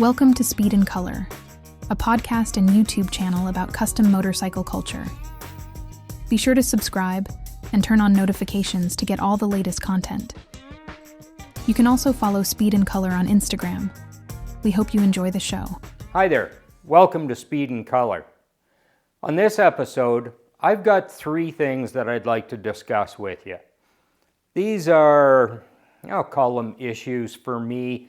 Welcome to Speed Kolor, a podcast and YouTube channel about custom motorcycle culture. Be sure to subscribe and turn on notifications to get all the latest content. You can also follow Speed Kolor on Instagram. We hope you enjoy the show. Hi there, welcome to Speed Kolor. On this episode, I've got three things that I'd like to discuss with you. These are, I'll call them issues for me,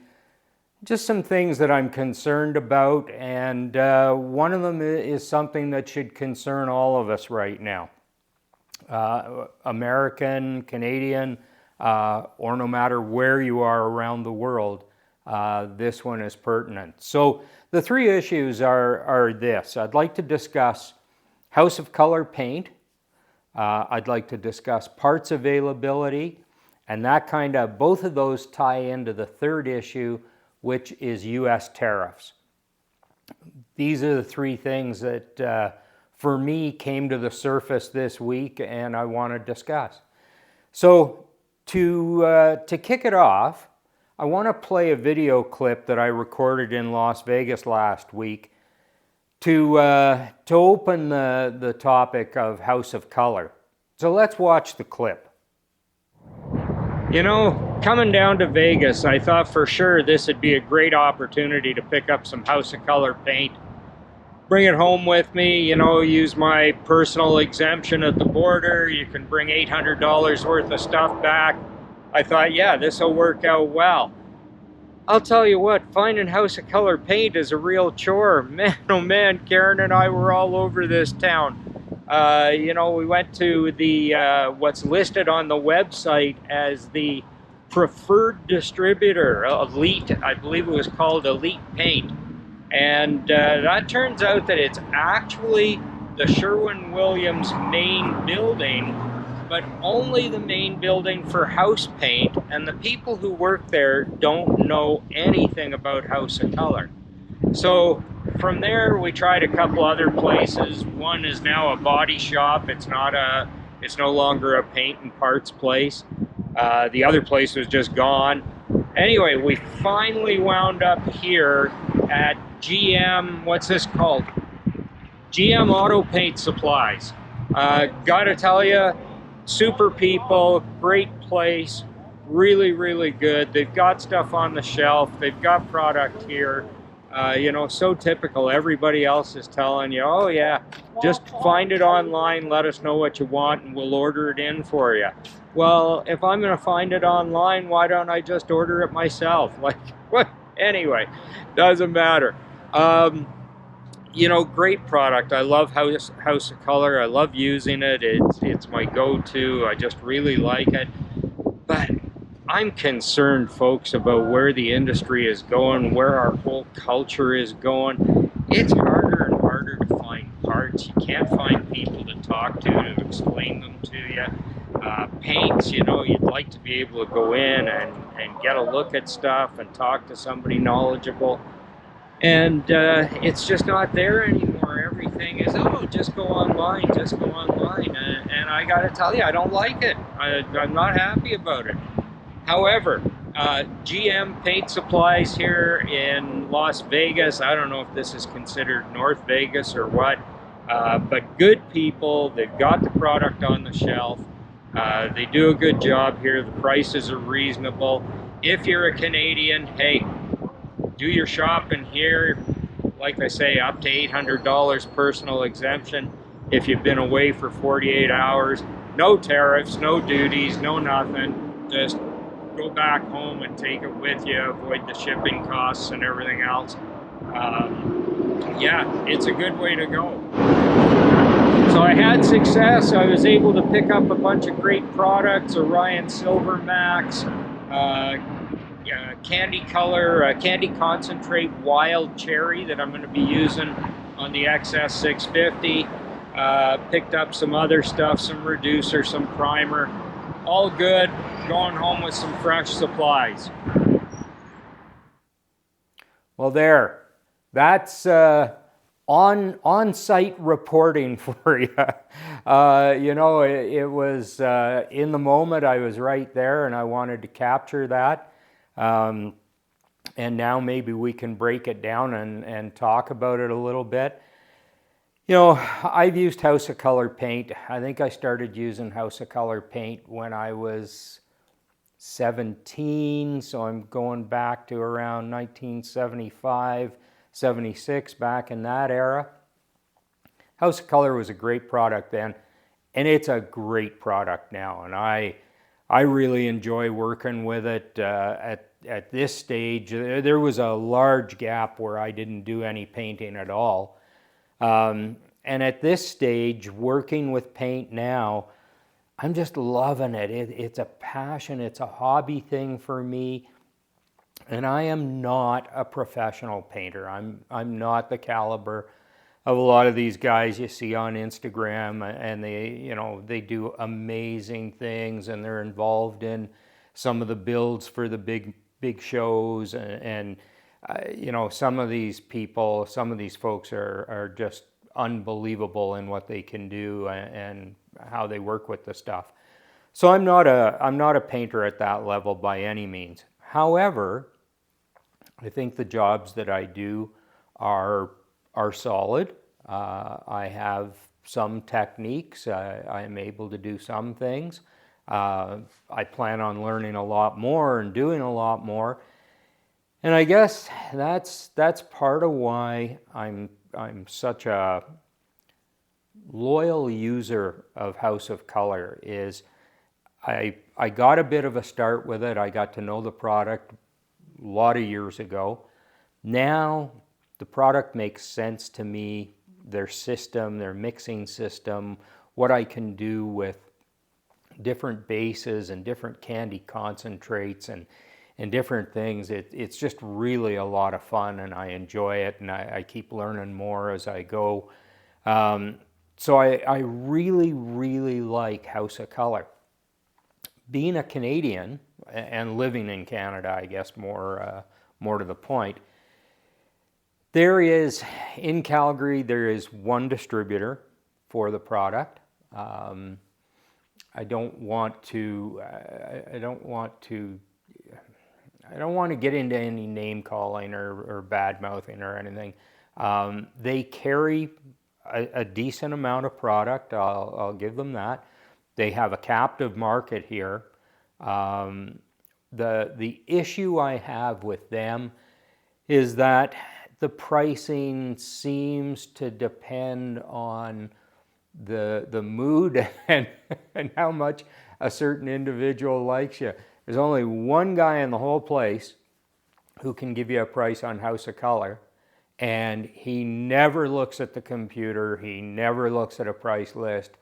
just some things that I'm concerned about, and one of them is something that should concern all of us right now. American, Canadian, or no matter where you are around the world, this one is pertinent. So the three issues are this. I'd like to discuss House of Kolor paint. I'd like to discuss parts availability, and that both of those tie into the third issue, which is U.S. tariffs. These are the three things that, for me, came to the surface this week and I want to discuss. So to kick it off, I want to play a video clip that I recorded in Las Vegas last week to open the topic of House of Kolor. So let's watch the clip. You know, coming down to Vegas, I thought for sure this would be a great opportunity to pick up some House of Kolor paint, bring it home with me, use my personal exemption at the border. You can bring $800 worth of stuff back. I thought, yeah, this will work out well. I'll tell you what, finding House of Kolor paint is a real chore. Man, oh man, Karen and I were all over this town. We went to the what's listed on the website as the preferred distributor, Elite, I believe it was called Elite Paint. And that turns out that it's actually the Sherwin-Williams main building, but only the main building for house paint, and the people who work there don't know anything about House of Kolor. So from there we tried a couple other places. One is now a body shop. It's no longer a paint and parts place. The other place was just gone. Anyway, we finally wound up here at GM, what's this called? GM Auto Paint Supplies. Gotta tell you, super people, great place, really, really good. They've got stuff on the shelf. They've got product here. So typical. Everybody else is telling you, oh yeah, just find it online, let us know what you want, and we'll order it in for you. Well, if I'm going to find it online, why don't I just order it myself? Like, what? Anyway, doesn't matter. Great product. I love House of Kolor. I love using it. It's my go-to. I just really like it. But I'm concerned, folks, about where the industry is going, where our whole culture is going. It's harder and harder to find parts. You can't find people to talk to explain them to you. Paints, you'd like to be able to go in and get a look at stuff and talk to somebody knowledgeable. And it's just not there anymore. Everything is, just go online, and I gotta tell you, I don't like it. I'm not happy about it. However, GM Paint Supplies here in Las Vegas, I don't know if this is considered North Vegas or what, but good people. They've got the product on the shelf. They do a good job here. The prices are reasonable. If you're a Canadian, hey, do your shopping here. Like I say, up to $800 personal exemption. If you've been away for 48 hours, no tariffs, no duties, no nothing. Just go back home and take it with you. Avoid the shipping costs and everything else. It's a good way to go. So I had success. I was able to pick up a bunch of great products. Orion Silver Max, Candy Kolor, Candy Concentrate Wild Cherry that I'm going to be using on the XS 650. Picked up some other stuff, some reducer, some primer. All good. Going home with some fresh supplies. Well, that's on-site reporting for you. It was in the moment. I was right there, and I wanted to capture that. And now maybe we can break it down and talk about it a little bit. You know, I've used House of Kolor paint. I think I started using House of Kolor paint when I was 17, so I'm going back to around 1975, 76, back in that era. House of Kolor was a great product then, and it's a great product now, and I really enjoy working with it. At this stage, there was a large gap where I didn't do any painting at all. And at this stage, working with paint now, I'm just loving it. It's a passion. It's a hobby thing for me. And I am not a professional painter. I'm not the caliber of a lot of these guys you see on Instagram, and they do amazing things, and they're involved in some of the builds for the big shows, and some of these people, some of these folks are just unbelievable in what they can do and how they work with the stuff. So I'm not a painter at that level by any means. However, I think the jobs that I do are solid. I have some techniques. I'm able to do some things. I plan on learning a lot more and doing a lot more. And I guess that's part of why I'm such a loyal user of House of Kolor. Is I got a bit of a start with it. I got to know the product a lot of years ago. Now the product makes sense to me, their system, their mixing system, what I can do with different bases and different candy concentrates and different things. It's just really a lot of fun, and I enjoy it, and I keep learning more as I go. So I really, really like House of Kolor. Being a Canadian and living in Canada, I guess more to the point, in Calgary, there is one distributor for the product. I don't want to get into any name calling or bad mouthing or anything. They carry a decent amount of product. I'll give them that. They have a captive market here. The issue I have with them is that the pricing seems to depend on the mood and how much a certain individual likes you. There's only one guy in the whole place who can give you a price on House of Kolor, and he never looks at the computer. He never looks at a price list.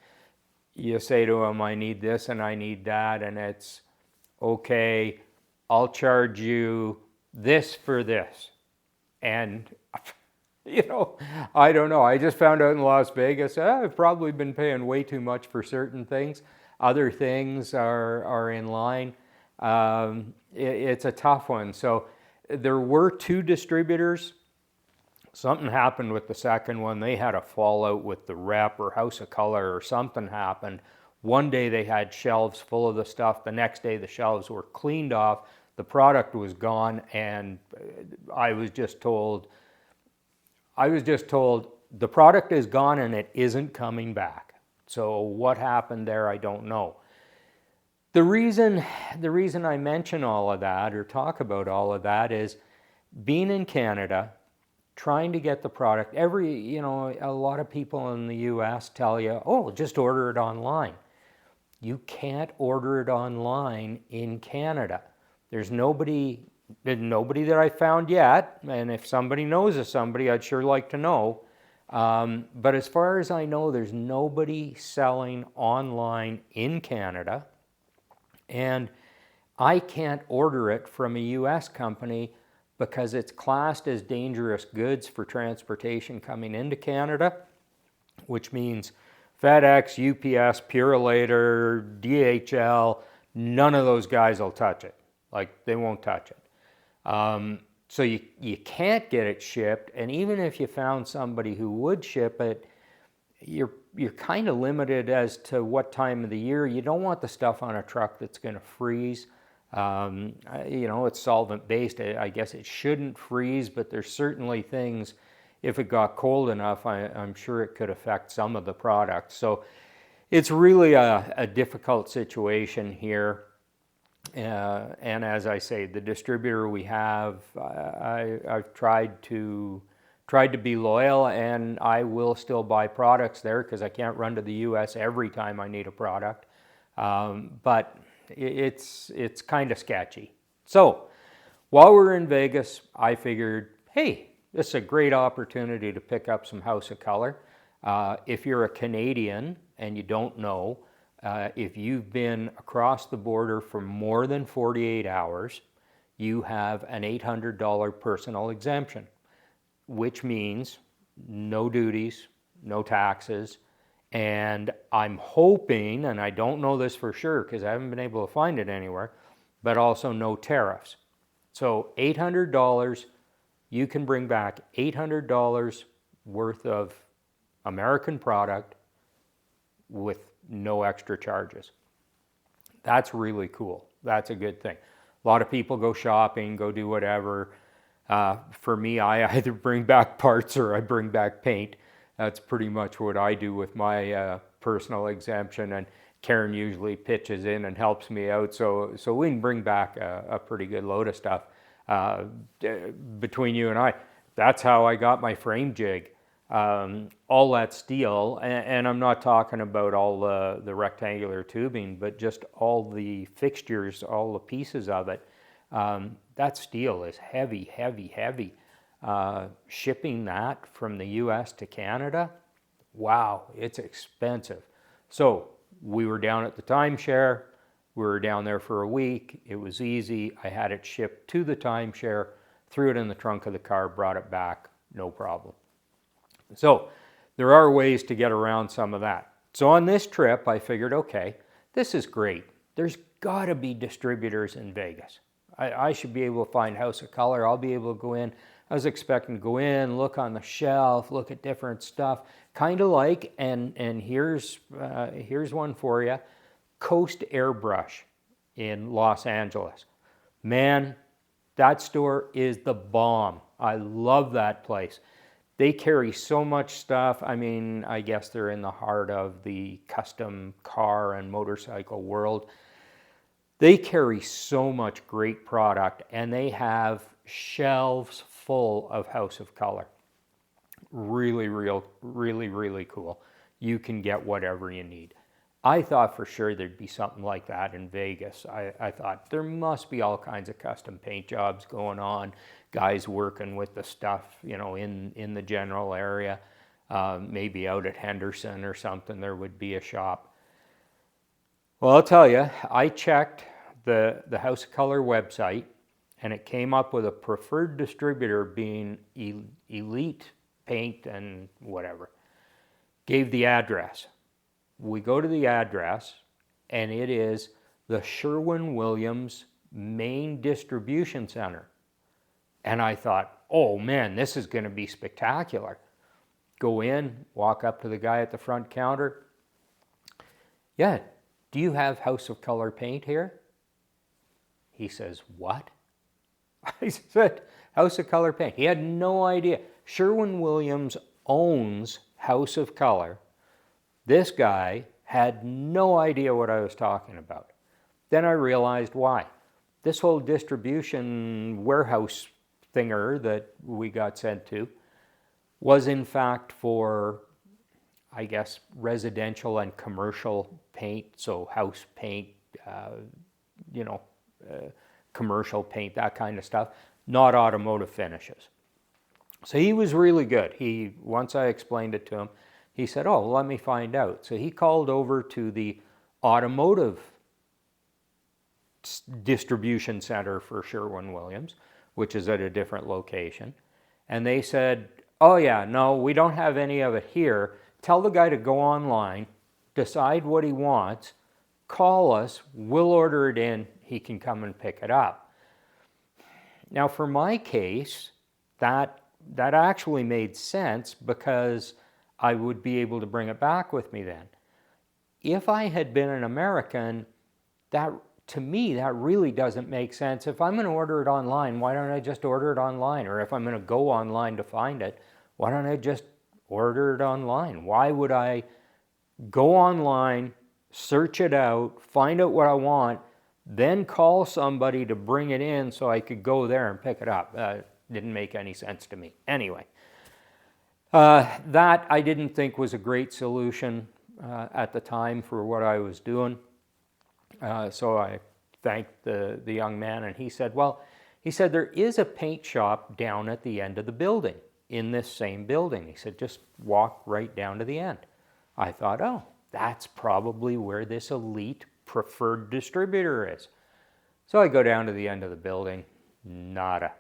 You say to him, I need this and I need that, and it's, okay, I'll charge you this for this. And, I don't know. I just found out in Las Vegas, I've probably been paying way too much for certain things. Other things are in line. It's a tough one. So there were two distributors. Something happened with the second one. They had a fallout with the rep or House of Kolor, or something happened. One day they had shelves full of the stuff. The next day the shelves were cleaned off. The product was gone, and I was just told the product is gone and it isn't coming back. So what happened there, I don't know. The reason I mention all of that or talk about all of that is being in Canada, trying to get the product. A lot of people in the US tell you, oh, just order it online. You can't order it online in Canada. There's nobody that I found yet, and if somebody knows of somebody, I'd sure like to know. But as far as I know, there's nobody selling online in Canada, and I can't order it from a US company because it's classed as dangerous goods for transportation coming into Canada, which means FedEx, UPS, Purolator, DHL, none of those guys will touch it. Like, they won't touch it. So you can't get it shipped, and even if you found somebody who would ship it, you're kind of limited as to what time of the year. You don't want the stuff on a truck that's going to freeze. It's solvent-based. I guess it shouldn't freeze, but there's certainly things, if it got cold enough, I'm sure it could affect some of the product. So it's really a difficult situation here. And as I say, the distributor we have, I've tried to be loyal, and I will still buy products there because I can't run to the U.S. every time I need a product. But it's kind of sketchy. So while we're in Vegas, I figured, hey, this is a great opportunity to pick up some House of Kolor. If you're a Canadian and you don't know, if you've been across the border for more than 48 hours, you have an $800 personal exemption, which means no duties, no taxes, and I'm hoping, and I don't know this for sure because I haven't been able to find it anywhere, but also no tariffs. So $800, you can bring back $800 worth of American product with no extra charges. That's really cool. That's a good thing. A lot of people go shopping, go do whatever. For me, I either bring back parts or I bring back paint. That's pretty much what I do with my personal exemption, and Karen usually pitches in and helps me out. So we can bring back a pretty good load of stuff between you and I. That's how I got my frame jig. All that steel, and I'm not talking about all the rectangular tubing, but just all the fixtures, all the pieces of it. That steel is heavy, heavy, heavy. Shipping that from the US to Canada, wow, it's expensive. So we were down at the timeshare. We were down there for a week. It was easy. I had it shipped to the timeshare, threw it in the trunk of the car, brought it back, no problem. So there are ways to get around some of that. So on this trip, I figured, okay, this is great. There's got to be distributors in Vegas. I should be able to find House of Kolor. I'll be able to go in. I was expecting to go in, look on the shelf, look at different stuff, kind of like, and here's one for you, Coast Airbrush in Los Angeles. Man, that store is the bomb. I love that place. They carry so much stuff. I mean, I guess they're in the heart of the custom car and motorcycle world. They carry so much great product, and they have shelves full of House of Kolor. Really, really cool. You can get whatever you need. I thought for sure there'd be something like that in Vegas. I thought there must be all kinds of custom paint jobs going on, guys working with the stuff, in the general area. Maybe out at Henderson or something, there would be a shop. Well, I'll tell you, I checked the House of Kolor website, and it came up with a preferred distributor being Elite Paint and whatever. Gave the address. We go to the address, and it is the Sherwin-Williams main distribution center. And I thought, oh man, this is going to be spectacular. Go in, walk up to the guy at the front counter. Yeah, do you have House of Kolor paint here? He says, what? I said, House of Kolor paint. He had no idea. Sherwin-Williams owns House of Kolor. This guy had no idea what I was talking about. Then I realized why. This whole distribution warehouse thinger that we got sent to was in fact for, I guess, residential and commercial paint, so house paint, commercial paint, that kind of stuff, not automotive finishes. So he was really good. Once I explained it to him, he said, oh, let me find out. So he called over to the automotive distribution center for Sherwin-Williams, which is at a different location. And they said, oh yeah, no, we don't have any of it here. Tell the guy to go online, decide what he wants, call us, we'll order it in, he can come and pick it up. Now for my case, that actually made sense because I would be able to bring it back with me then. If I had been an American, that to me, that really doesn't make sense. If I'm going to order it online, why don't I just order it online? Or if I'm going to go online to find it, why don't I just order it online? Why would I go online, search it out, find out what I want, then call somebody to bring it in so I could go there and pick it up? Didn't make any sense to me. Anyway, that I didn't think was a great solution at the time for what I was doing. So I thanked the young man, and he said, there is a paint shop down at the end of the building, in this same building. He said, just walk right down to the end. I thought, oh, that's probably where this elite preferred distributor is. So I go down to the end of the building, nada.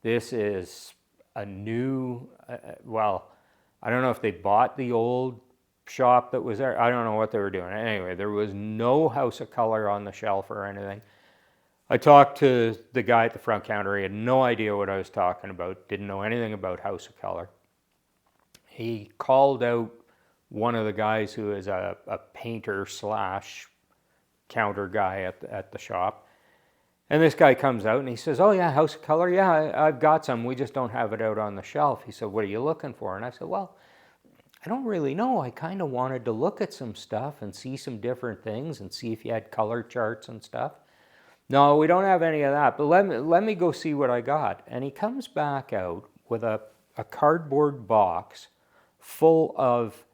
This is a new, I don't know if they bought the old shop that was there. I don't know what they were doing. Anyway, there was no House of Kolor on the shelf or anything. I talked to the guy at the front counter. He had no idea what I was talking about, didn't know anything about House of Kolor. He called out one of the guys who is a painter / counter guy at the shop. And this guy comes out and he says, oh yeah, House of Kolor, yeah, I've got some. We just don't have it out on the shelf. He said, what are you looking for? And I said, well, I don't really know. I kind of wanted to look at some stuff and see some different things and see if you had color charts and stuff. No, we don't have any of that, but let me go see what I got. And he comes back out with a cardboard box full of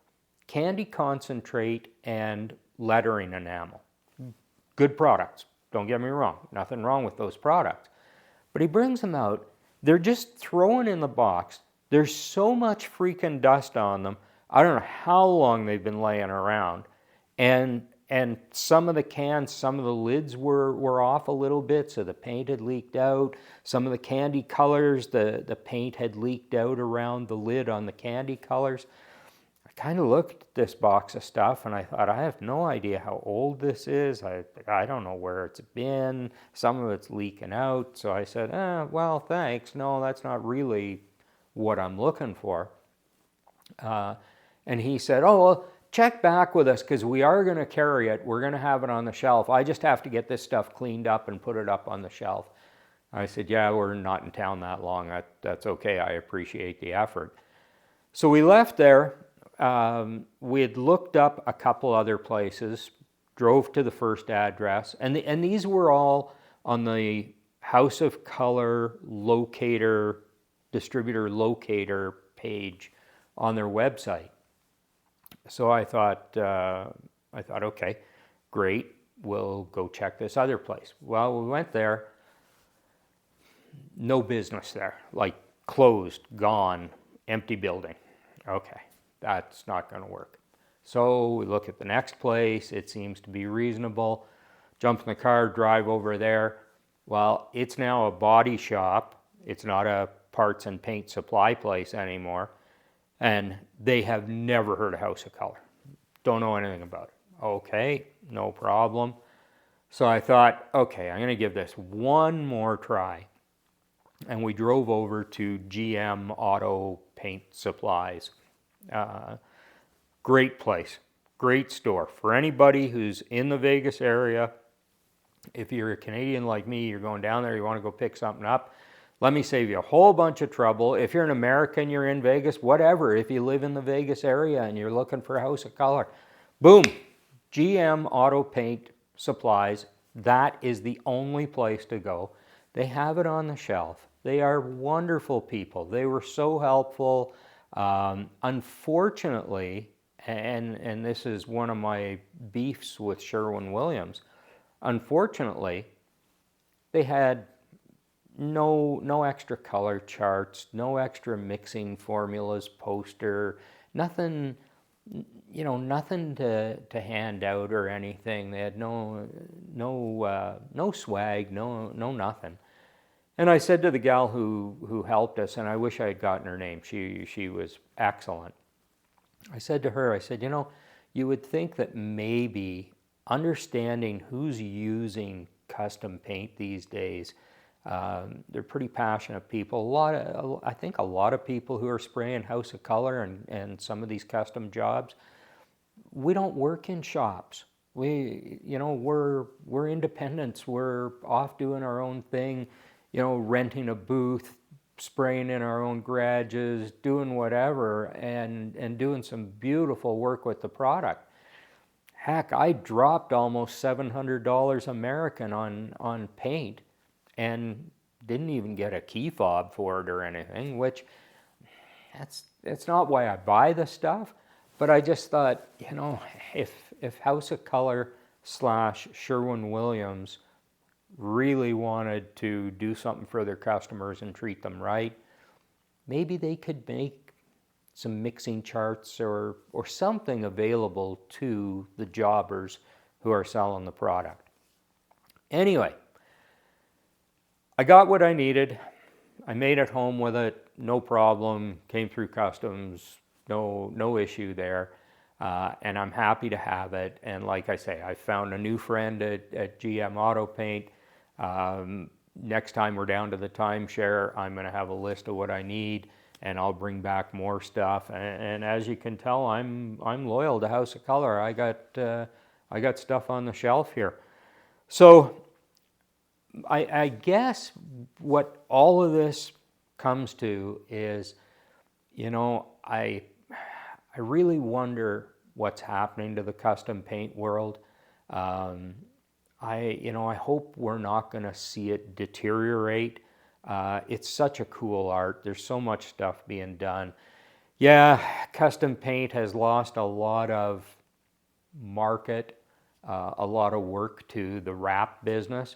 candy concentrate and lettering enamel. Good products, don't get me wrong. Nothing wrong with those products. But he brings them out. They're just thrown in the box. There's so much freaking dust on them. I don't know how long they've been laying around. And some of the cans, some of the lids were off a little bit, so the paint had leaked out. Some of the candy colors, the paint had leaked out around the lid on the candy colors. I kind of looked at this box of stuff and I thought, I have no idea how old this is. I don't know where it's been. Some of it's leaking out. So I said, well, thanks. No, that's not really what I'm looking for. And he said, oh, well, check back with us because we are going to carry it. We're going to have it on the shelf. I just have to get this stuff cleaned up and put it up on the shelf. I said, yeah, we're not in town that long. That's okay. I appreciate the effort. So we left there. We had looked up a couple other places, drove to the first address, and these were all on the House of Kolor locator, distributor locator page on their website. So I thought, okay, great, we'll go check this other place. Well, we went there, no business there, like closed, gone, empty building. Okay, that's not going to work. So we look at the next place, it seems to be reasonable, jump in the car, drive over there. Well, it's now a body shop, it's not a parts and paint supply place anymore. And they have never heard of House of Kolor. Don't know anything about it. Okay, no problem. So I thought, okay, I'm going to give this one more try. And we drove over to GM Auto Paint Supplies. Great place, great store. For anybody who's in the Vegas area, if you're a Canadian like me, you're going down there, you want to go pick something up, let me save you a whole bunch of trouble. If you're an American, you're in Vegas, whatever. If you live in the Vegas area and you're looking for a House of Kolor, boom, GM Auto Paint Supplies. That is the only place to go. They have it on the shelf. They are wonderful people. They were so helpful. Unfortunately, and this is one of my beefs with Sherwin-Williams, unfortunately, they had no extra color charts, no extra mixing formulas poster, nothing, nothing to hand out or anything. They had no swag, no nothing. And I said to the gal who helped us, and I wish I had gotten her name. She was excellent. I said to her, you would think that maybe understanding who's using custom paint these days. They're pretty passionate people. I think a lot of people who are spraying House of Kolor and some of these custom jobs, we don't work in shops. we're independents. We're off doing our own thing, renting a booth, spraying in our own garages, doing whatever, and doing some beautiful work with the product. Heck, I dropped almost $700 American on paint and didn't even get a key fob for it or anything, which that's not why I buy the stuff. But I just thought, if House of Kolor / Sherwin-Williams really wanted to do something for their customers and treat them right, maybe they could make some mixing charts or something available to the jobbers who are selling the product. Anyway, I got what I needed. I made it home with it, no problem, came through customs, no issue there. And I'm happy to have it. And like I say, I found a new friend at GM Auto Paint. Next time we're down to the timeshare, I'm going to have a list of what I need, and I'll bring back more stuff. And as you can tell, I'm loyal to House of Kolor. I got stuff on the shelf here. So I guess what all of this comes to is, I really wonder what's happening to the custom paint world. I hope we're not going to see it deteriorate. It's such a cool art. There's so much stuff being done. Yeah, custom paint has lost a lot of market, a lot of work to the wrap business.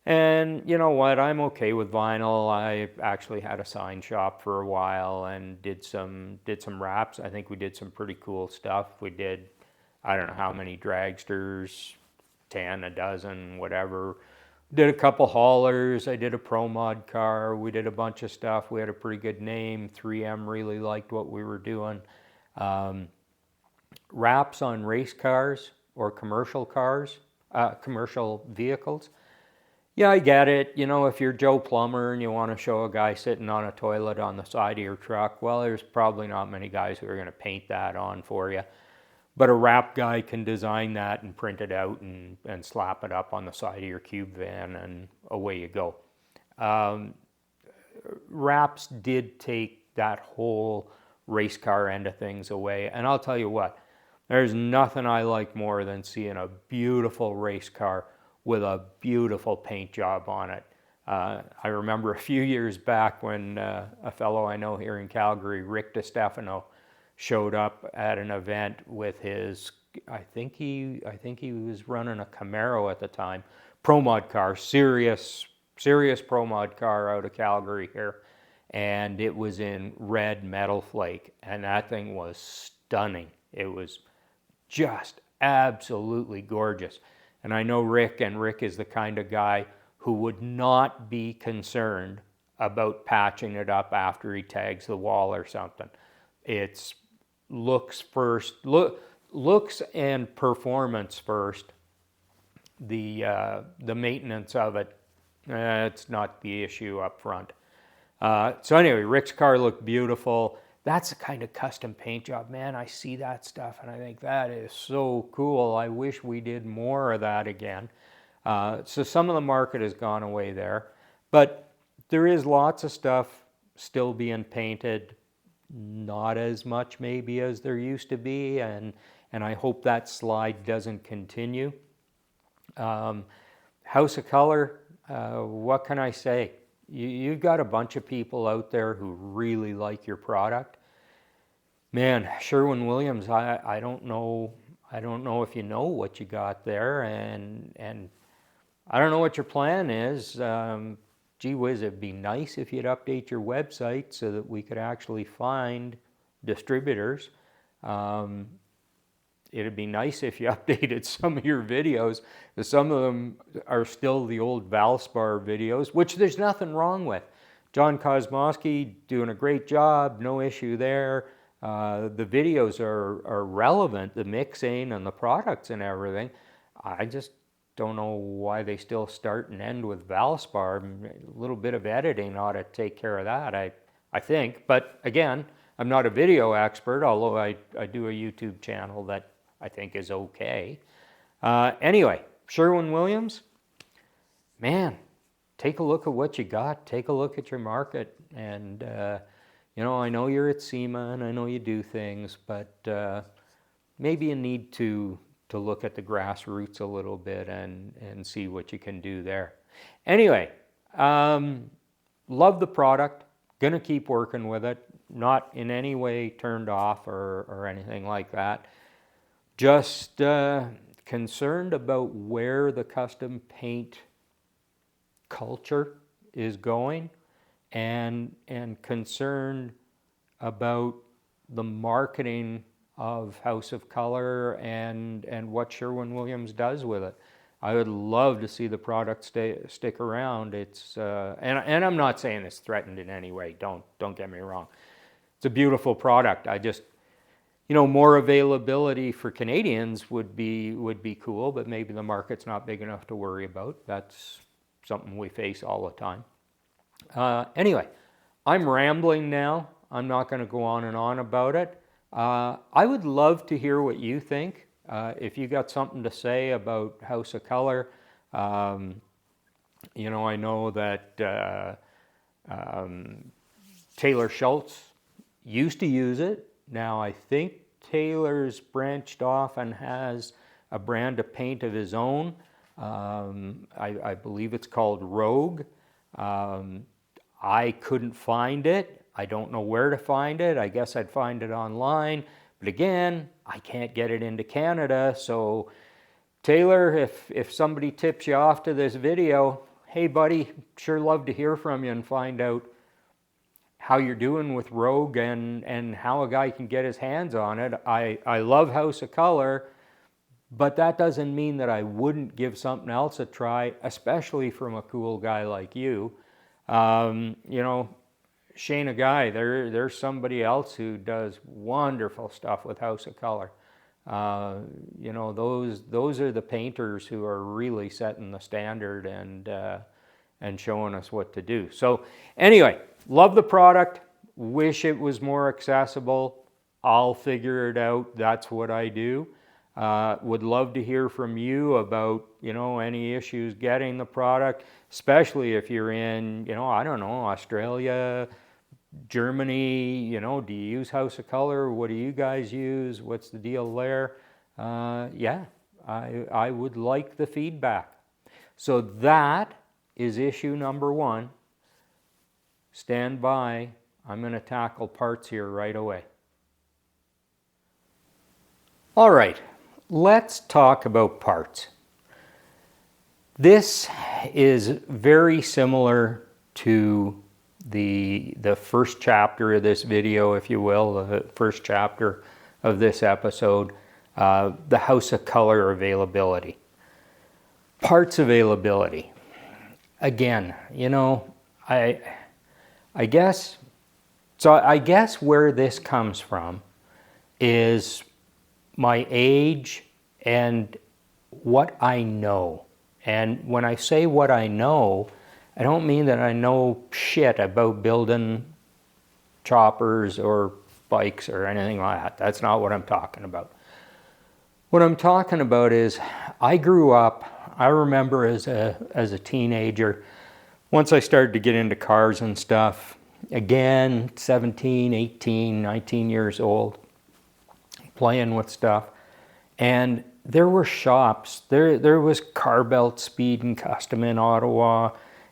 And you know what? I'm okay with vinyl. I actually had a sign shop for a while and did some wraps. I think we did some pretty cool stuff. We did, I don't know how many dragsters, 10, a dozen, whatever. Did a couple haulers. I did a Pro Mod car. We did a bunch of stuff. We had a pretty good name. 3M really liked what we were doing. Wraps on race cars or commercial cars, commercial vehicles. Yeah, I get it. If you're Joe Plumber and you want to show a guy sitting on a toilet on the side of your truck, well, there's probably not many guys who are going to paint that on for you. But a wrap guy can design that and print it out and slap it up on the side of your cube van, and away you go. Wraps did take that whole race car end of things away. And I'll tell you what, there's nothing I like more than seeing a beautiful race car with a beautiful paint job on it. I remember a few years back when a fellow I know here in Calgary, Rick DiStefano, showed up at an event with his, I think he was running a Camaro at the time, Pro Mod car, serious Pro Mod car out of Calgary here, and it was in red metal flake, and that thing was stunning. It was just absolutely gorgeous. And I know Rick, and Rick is the kind of guy who would not be concerned about patching it up after he tags the wall or something. It's looks first, looks and performance first. The maintenance of it, it's not the issue up front. So anyway, Rick's car looked beautiful. That's the kind of custom paint job, man. I see that stuff and I think that is so cool. I wish we did more of that again. So some of the market has gone away there, but there is lots of stuff still being painted, not as much maybe as there used to be, and I hope that slide doesn't continue. House of Kolor, what can I say? You've got a bunch of people out there who really like your product. Man, Sherwin-Williams, I don't know if you know what you got there, and I don't know what your plan is. Gee whiz, it'd be nice if you'd update your website so that we could actually find distributors. It'd be nice if you updated some of your videos. Some of them are still the old Valspar videos, which there's nothing wrong with. John Kosmowski doing a great job, no issue there. The videos are relevant, the mixing and the products and everything. I just don't know why they still start and end with Valspar. A little bit of editing ought to take care of that, I think. But again, I'm not a video expert, although I do a YouTube channel that I think is okay. Anyway, Sherwin-Williams, man, take a look at what you got. Take a look at your market. And, I know you're at SEMA and I know you do things, but maybe you need to look at the grassroots a little bit and see what you can do there. Anyway, love the product. Going to keep working with it. Not in any way turned off or anything like that. Just concerned about where the custom paint culture is going, and concerned about the marketing of House of Kolor and what Sherwin-Williams does with it. I would love to see the product stick around. It's and I'm not saying it's threatened in any way. Don't get me wrong. It's a beautiful product. I just, more availability for Canadians would be cool, but maybe the market's not big enough to worry about. That's something we face all the time. Anyway, I'm rambling now. I'm not going to go on and on about it. I would love to hear what you think. If you got something to say about House of Kolor, I know that Taylor Schultz used to use it. Now I think Taylor's branched off and has a brand of paint of his own. I believe it's called Rogue. I couldn't find it. I don't know where to find it. I guess I'd find it online. But again, I can't get it into Canada. So Taylor, if somebody tips you off to this video, hey buddy, sure love to hear from you and find out how you're doing with Rogue and how a guy can get his hands on it. I love House of Kolor, but that doesn't mean that I wouldn't give something else a try, especially from a cool guy like you. Shane, a guy, there's somebody else who does wonderful stuff with House of Kolor. Those are the painters who are really setting the standard and showing us what to do. So anyway, love the product. Wish it was more accessible. I'll figure it out. That's what I do. Would love to hear from you about, any issues getting the product, especially if you're in, Australia, Germany, do you use House of Kolor? What do you guys use? What's the deal there? I would like the feedback. So that is issue number 1. Stand by. I'm going to tackle parts here right away. All right, let's talk about parts. This is very similar to the first chapter of this video, if you will, the first chapter of this episode, the House of Kolor availability. Parts availability. Again, I guess where this comes from is my age and what I know. And when I say what I know, I don't mean that I know shit about building choppers or bikes or anything like that. That's not what I'm talking about. What I'm talking about is I grew up, I remember as a teenager, once I started to get into cars and stuff, again, 17, 18, 19 years old, playing with stuff. And there were shops. There was Car Belt Speed and Custom in Ottawa.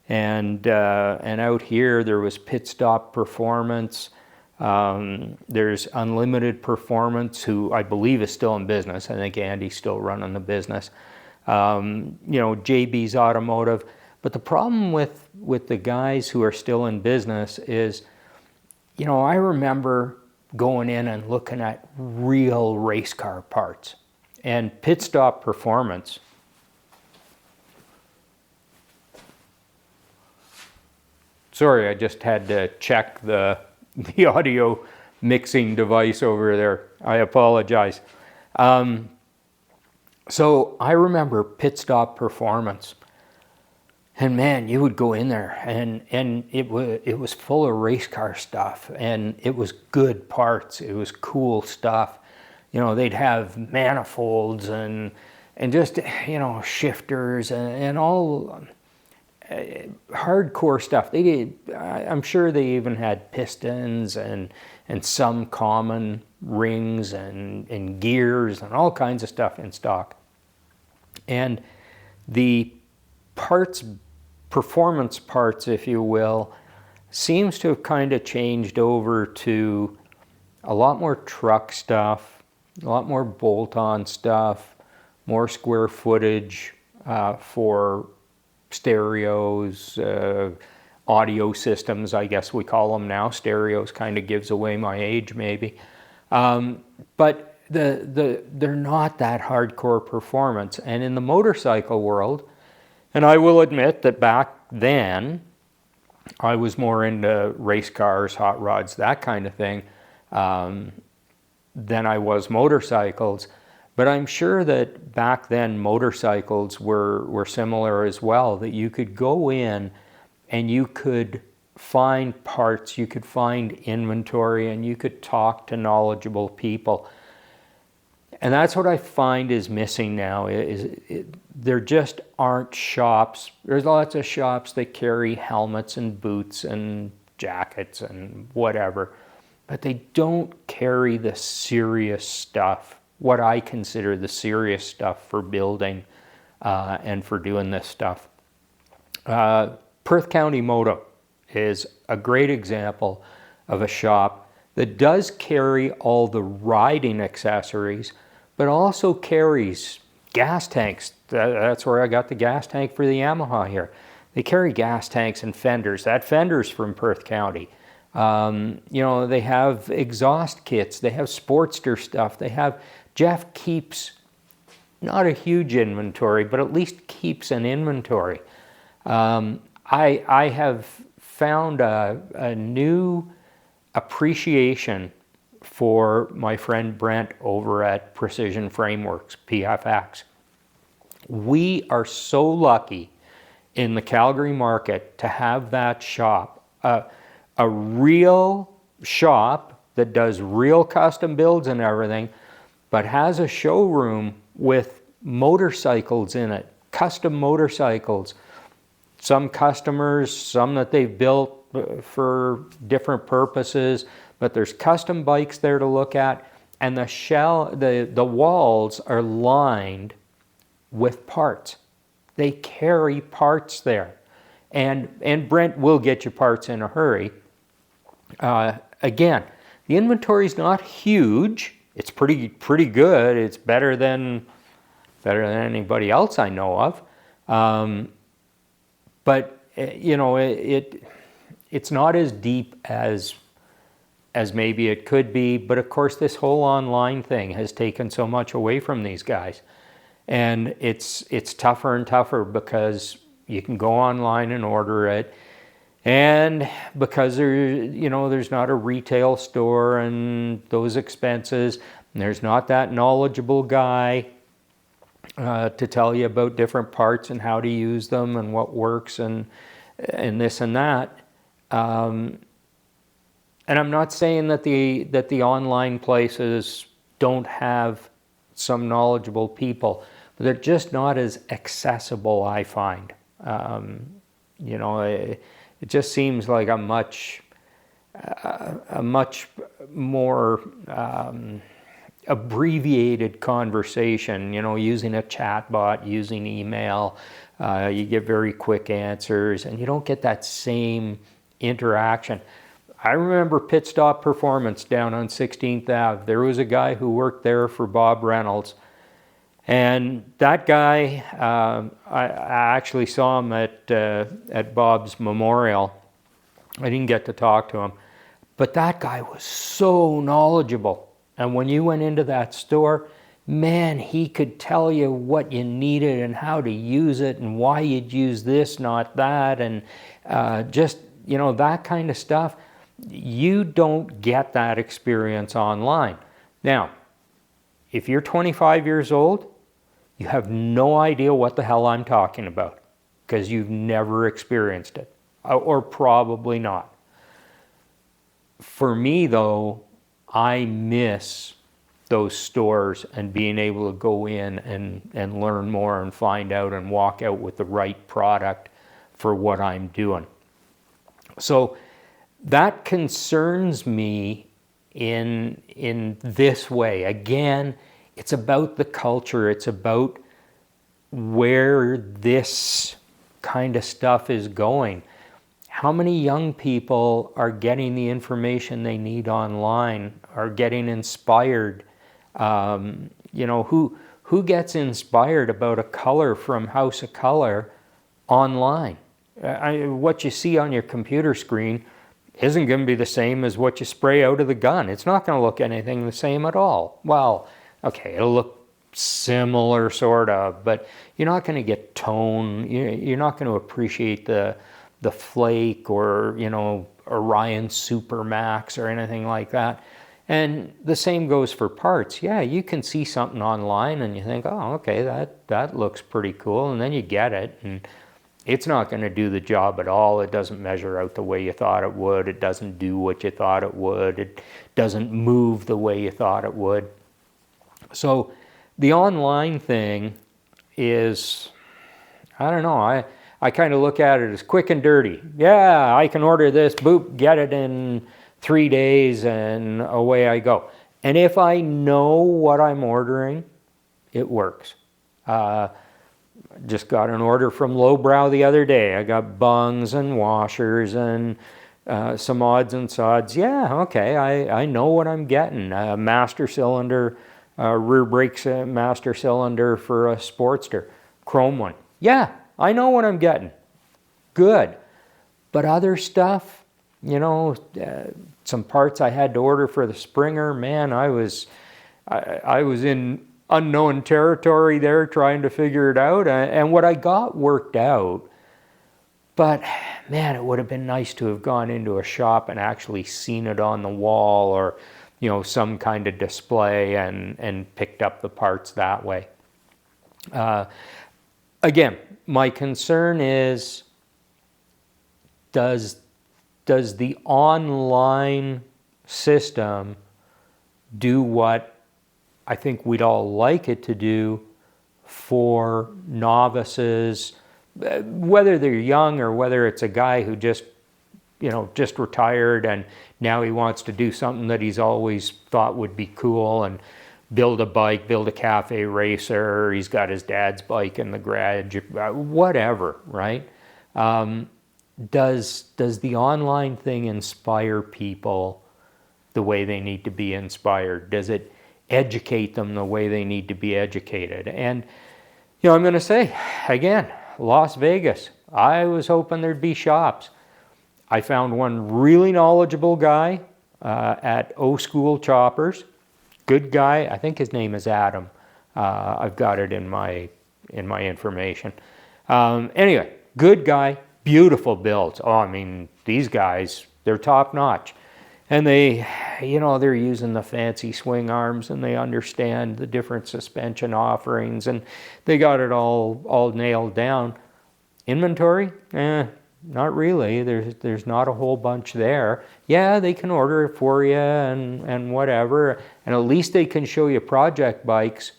And out here, there was Pit Stop Performance. There's Unlimited Performance, who I believe is still in business. I think Andy's still running the business. JB's Automotive. But the problem with the guys who are still in business is, I remember going in and looking at real race car parts. And Pit Stop Performance, sorry, I just had to check the audio mixing device over there. I apologize. So I remember Pit Stop Performance. And man, you would go in there and it was full of race car stuff, and it was good parts. It was cool stuff. They'd have manifolds and and just, shifters and all hardcore stuff. They did. I'm sure they even had pistons and some common rings and gears and all kinds of stuff in stock. And the performance parts, if you will, seems to have kind of changed over to a lot more truck stuff, a lot more bolt-on stuff, more square footage for stereos, audio systems, I guess we call them now. Stereos kind of gives away my age, maybe. But they're not that hardcore performance. And in the motorcycle world, and I will admit that back then, I was more into race cars, hot rods, that kind of thing, than I was motorcycles. But I'm sure that back then motorcycles were similar as well, that you could go in and you could find parts, you could find inventory, and you could talk to knowledgeable people. And that's what I find is missing now. There just aren't shops. There's lots of shops that carry helmets and boots and jackets and whatever, but they don't carry the serious stuff, what I consider the serious stuff for building and for doing this stuff. Perth County Moto is a great example of a shop that does carry all the riding accessories, but also carries gas tanks. That's where I got the gas tank for the Yamaha here. They carry gas tanks and fenders. That fender's from Perth County. They have exhaust kits. They have Sportster stuff. Jeff keeps not a huge inventory, but at least keeps an inventory. I have found a new appreciation for my friend Brent over at Precision Frameworks, PFX. We are so lucky in the Calgary market to have that shop, a real shop that does real custom builds and everything, but has a showroom with motorcycles in it, custom motorcycles. Some customers, some that they've built for different purposes, but there's custom bikes there to look at, and the walls are lined with parts. They carry parts there, and Brent will get you parts in a hurry. Again, the inventory's not huge. It's pretty good. It's better than anybody else I know of. But it's not as deep as maybe it could be. But of course, this whole online thing has taken so much away from these guys, and it's tougher and tougher because you can go online and order it, and because there's not a retail store and those expenses, and there's not that knowledgeable guy to tell you about different parts and how to use them and what works and this and that. And I'm not saying that the online places don't have some knowledgeable people, but they're just not as accessible, I find. It just seems like a much more abbreviated conversation, using a chat bot, using email. You get very quick answers, and you don't get that same interaction. I remember Pit Stop Performance down on 16th Ave. There was a guy who worked there for Bob Reynolds. And that guy, I actually saw him at Bob's memorial. I didn't get to talk to him. But that guy was so knowledgeable. And when you went into that store, man, he could tell you what you needed and how to use it and why you'd use this, not that. And that kind of stuff. You don't get that experience online. Now, if you're 25 years old, you have no idea what the hell I'm talking about because you've never experienced it, or probably not. For me, though, I miss those stores and being able to go in and learn more and find out and walk out with the right product for what I'm doing. So that concerns me in this way. Again, it's about the culture. It's about where this kind of stuff is going. How many young people are getting the information they need online, are getting inspired? Who gets inspired about a color from House of Kolor online? What you see on your computer screen isn't going to be the same as what you spray out of the gun. It's not going to look anything the same at all. Well, okay, it'll look similar sort of, but you're not going to get tone. You're not going to appreciate the flake or Orion Supermax or anything like that. And the same goes for parts. Yeah, you can see something online and you think, oh, okay, that looks pretty cool, and then you get it and it's not going to do the job at all. It doesn't measure out the way you thought it would. It doesn't do what you thought it would. It doesn't move the way you thought it would. So the online thing is, I don't know, I kind of look at it as quick and dirty. Yeah, I can order this, boop, get it in 3 days, and away I go. And if I know what I'm ordering, it works. Just got an order from Lowbrow the other day. I got bungs and washers and some odds and sods. Yeah, okay, I know what I'm getting. Master cylinder, rear brakes master cylinder for a Sportster, chrome one. Yeah, I know what I'm getting. Good. But other stuff, some parts I had to order for the Springer, man, I was in unknown territory there trying to figure it out. And what I got worked out, but man, it would have been nice to have gone into a shop and actually seen it on the wall or, some kind of display and picked up the parts that way. Again, my concern is, does the online system do what I think we'd all like it to do for novices, whether they're young or whether it's a guy who just retired and now he wants to do something that he's always thought would be cool and build a bike, build a cafe racer, he's got his dad's bike in the garage, whatever, right? Does the online thing inspire people the way they need to be inspired? Does it educate them the way they need to be educated? And, I'm going to say, again, Las Vegas, I was hoping there'd be shops. I found one really knowledgeable guy at O School Choppers. Good guy. I think his name is Adam. I've got it in my information. Anyway, good guy, beautiful builds. Oh, I mean, these guys, they're top notch. And they're using the fancy swing arms and they understand the different suspension offerings and they got it all nailed down. Inventory? Not really. There's not a whole bunch there. Yeah, they can order it for you and whatever. And at least they can show you project bikes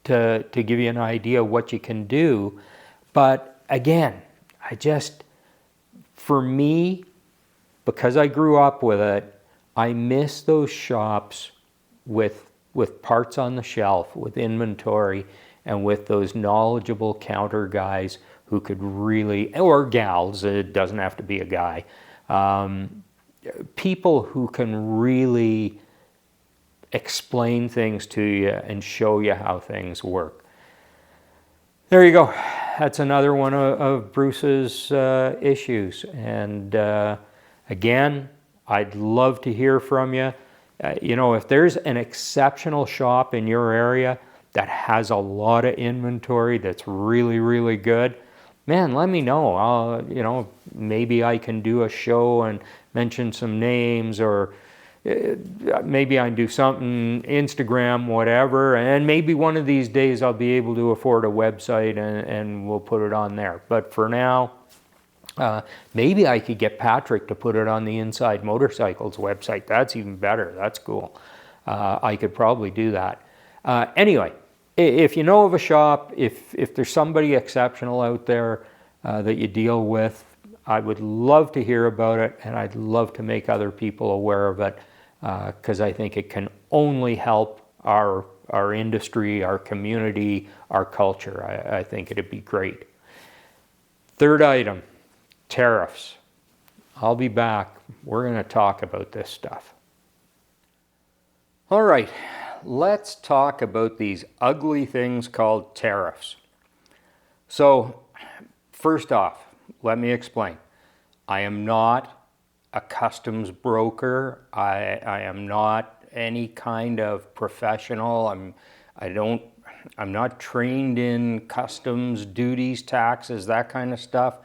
to give you an idea of what you can do. But again, for me, because I grew up with it, I miss those shops with parts on the shelf, with inventory, and with those knowledgeable counter guys who could really, or gals, it doesn't have to be a guy, people who can really explain things to you and show you how things work. There you go. That's another one of Bruce's issues. And again, I'd love to hear from you. If there's an exceptional shop in your area that has a lot of inventory that's really, really good, man, let me know. Maybe I can do a show and mention some names, or maybe I can do something, Instagram, whatever, and maybe one of these days I'll be able to afford a website and we'll put it on there. But for now, maybe I could get Patrick to put it on the Inside Motorcycles website. That's even better. That's cool. I could probably do that. Anyway, if you know of a shop, if there's somebody exceptional out there that you deal with, I would love to hear about it, and I'd love to make other people aware of it, because I think it can only help our industry, our community, our culture. I think it'd be great. Third item, tariffs. I'll be back. We're going to talk about this stuff. All right, let's talk about these ugly things called tariffs. So, first off, let me explain. I am not a customs broker. I am not any kind of professional. I'm not trained in customs, duties, taxes, that kind of stuff.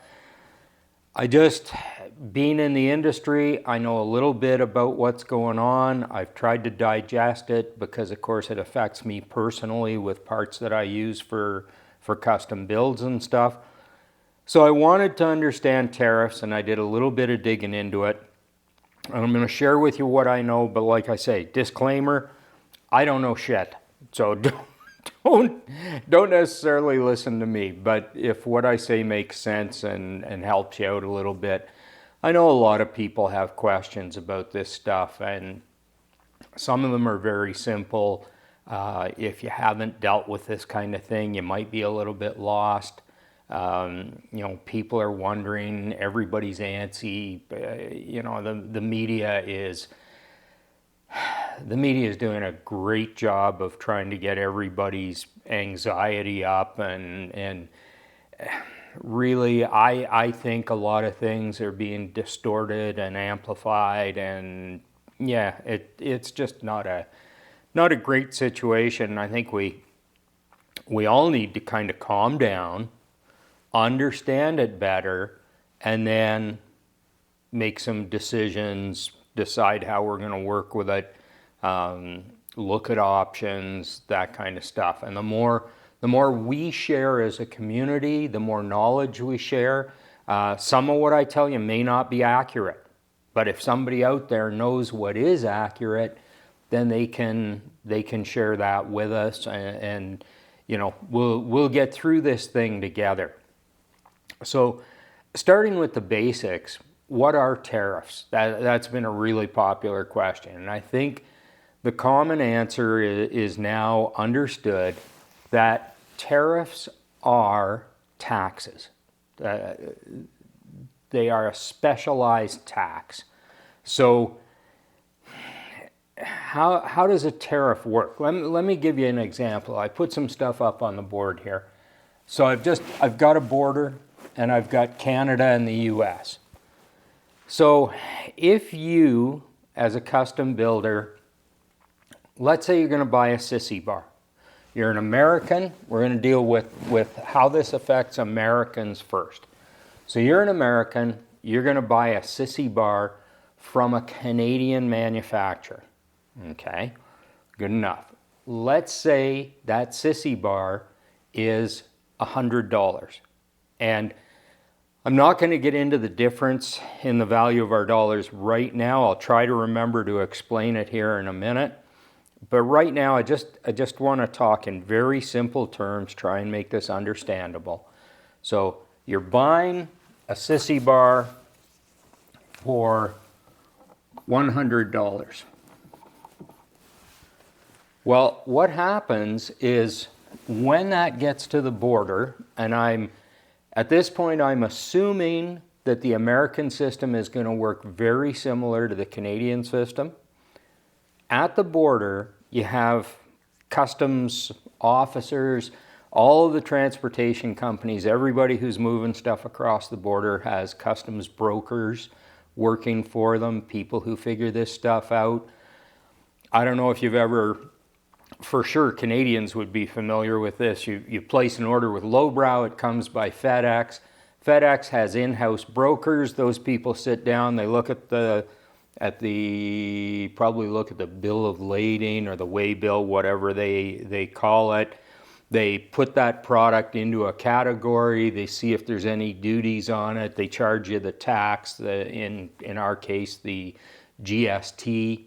Being in the industry, I know a little bit about what's going on. I've tried to digest it because, of course, it affects me personally with parts that I use for custom builds and stuff. So I wanted to understand tariffs, and I did a little bit of digging into it. And I'm going to share with you what I know, but like I say, disclaimer, I don't know shit. So don't necessarily listen to me, but if what I say makes sense and helps you out a little bit. I know a lot of people have questions about this stuff, and some of them are very simple. If you haven't dealt with this kind of thing, you might be a little bit lost. People are wondering, everybody's antsy. The media is doing a great job of trying to get everybody's anxiety up, and really, I think a lot of things are being distorted and amplified, and yeah, it's just not a great situation. I think we all need to kind of calm down, understand it better, and then make some decisions, decide how we're going to work with it, look at options, that kind of stuff. And the more we share as a community, the more knowledge we share. Some of what I tell you may not be accurate, but if somebody out there knows what is accurate, then they can share that with us, and we'll get through this thing together. So, starting with the basics, what are tariffs? That's been a really popular question, and I think the common answer is now understood that tariffs are taxes. They are a specialized tax. So how does a tariff work? Let me give you an example. I put some stuff up on the board here. So I've got a border, and I've got Canada and the US. So if you, as a custom builder, let's say you're going to buy a sissy bar. You're an American. We're going to deal with how this affects Americans first. So you're an American. You're going to buy a sissy bar from a Canadian manufacturer. Okay, good enough. Let's say that sissy bar is $100. And I'm not going to get into the difference in the value of our dollars right now. I'll try to remember to explain it here in a minute. But right now, I just want to talk in very simple terms, try and make this understandable. So you're buying a sissy bar for $100. Well, what happens is when that gets to the border, and at this point I'm assuming that the American system is going to work very similar to the Canadian system. At the border, you have customs officers, all of the transportation companies, everybody who's moving stuff across the border has customs brokers working for them, people who figure this stuff out. I don't know if you've ever, for sure Canadians would be familiar with this. You place an order with Lowbrow, it comes by FedEx. FedEx has in-house brokers. Those people sit down, they look at probably look at the bill of lading or the weigh bill, whatever they call it. They put that product into a category. They see if there's any duties on it. They charge you the tax, in our case, the GST.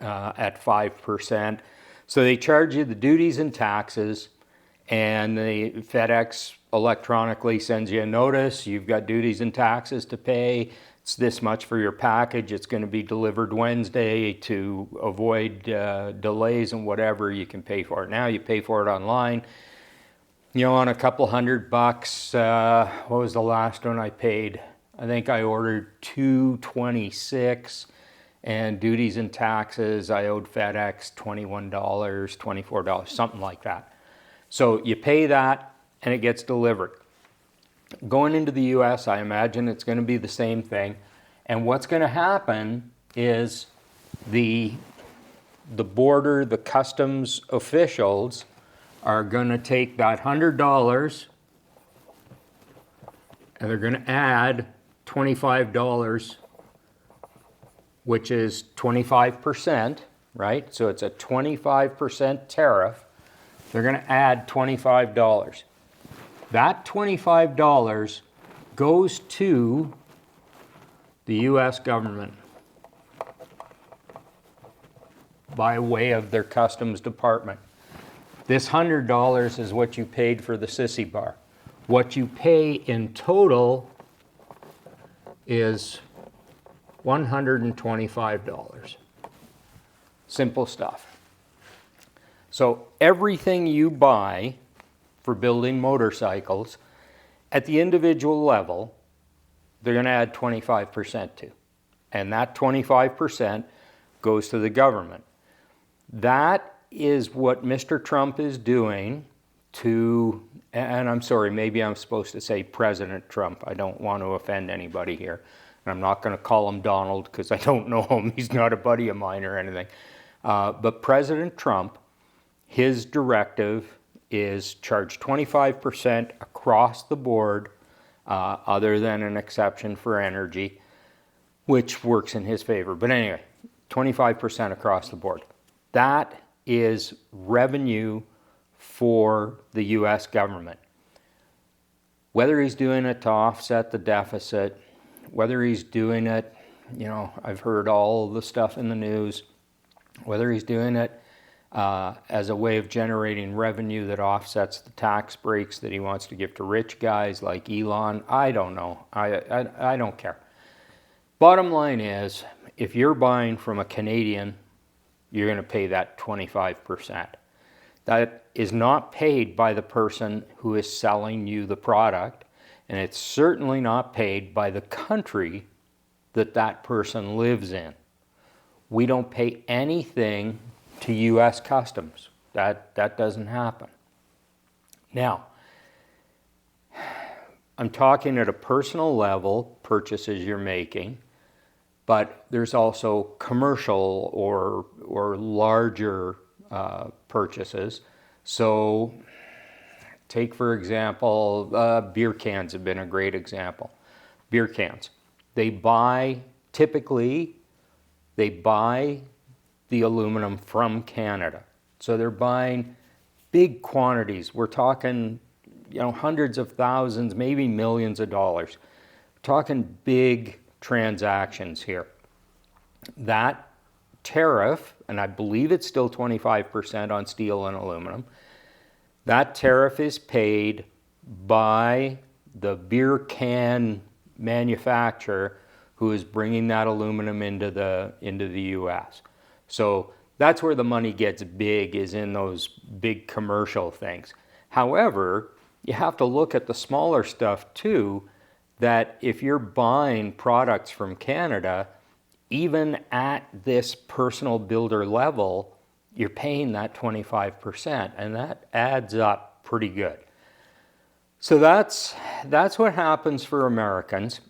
at 5%. So they charge you the duties and taxes, and the FedEx electronically sends you a notice. You've got duties and taxes to pay. It's this much for your package. It's going to be delivered Wednesday. To avoid delays and whatever, you can pay for it now. You pay for it online. On a couple $100. What was the last one I paid? I think I ordered $226, and duties and taxes, I owed FedEx $21, $24, something like that. So you pay that, and it gets delivered. Going into the US, I imagine it's going to be the same thing. And what's going to happen is the border, the customs officials are going to take that $100 and they're going to add $25, which is 25%, right? So it's a 25% tariff. They're going to add $25. That $25 goes to the US government by way of their customs department. This $100 is what you paid for the sissy bar. What you pay in total is $125. Simple stuff. So everything you buy for building motorcycles, at the individual level, they're going to add 25% to. And that 25% goes to the government. That is what Mr. Trump is doing to, and I'm sorry, maybe I'm supposed to say President Trump. I don't want to offend anybody here. And I'm not going to call him Donald because I don't know him. He's not a buddy of mine or anything. But President Trump, his directive is charge 25% across the board, other than an exception for energy, which works in his favor. But anyway, 25% across the board. That is revenue for the US government. Whether he's doing it to offset the deficit, whether he's doing it, I've heard all the stuff in the news, whether he's doing it as a way of generating revenue that offsets the tax breaks that he wants to give to rich guys like Elon, I don't know. I don't care. Bottom line is, if you're buying from a Canadian, you're going to pay that 25%. That is not paid by the person who is selling you the product, and it's certainly not paid by the country that that person lives in. We don't pay anything to U.S. Customs. That doesn't happen. Now, I'm talking at a personal level, purchases you're making, but there's also commercial or larger purchases. So take, for example, beer cans have been a great example. Beer cans. Typically, they buy the aluminum from Canada. So they're buying big quantities. We're talking, hundreds of thousands, maybe millions of dollars. We're talking big transactions here. That tariff, and I believe it's still 25% on steel and aluminum, that tariff is paid by the beer can manufacturer who is bringing that aluminum into the U.S. So that's where the money gets big, is in those big commercial things. However, you have to look at the smaller stuff too, that if you're buying products from Canada, even at this personal builder level, you're paying that 25%, and that adds up pretty good. So that's what happens for Americans.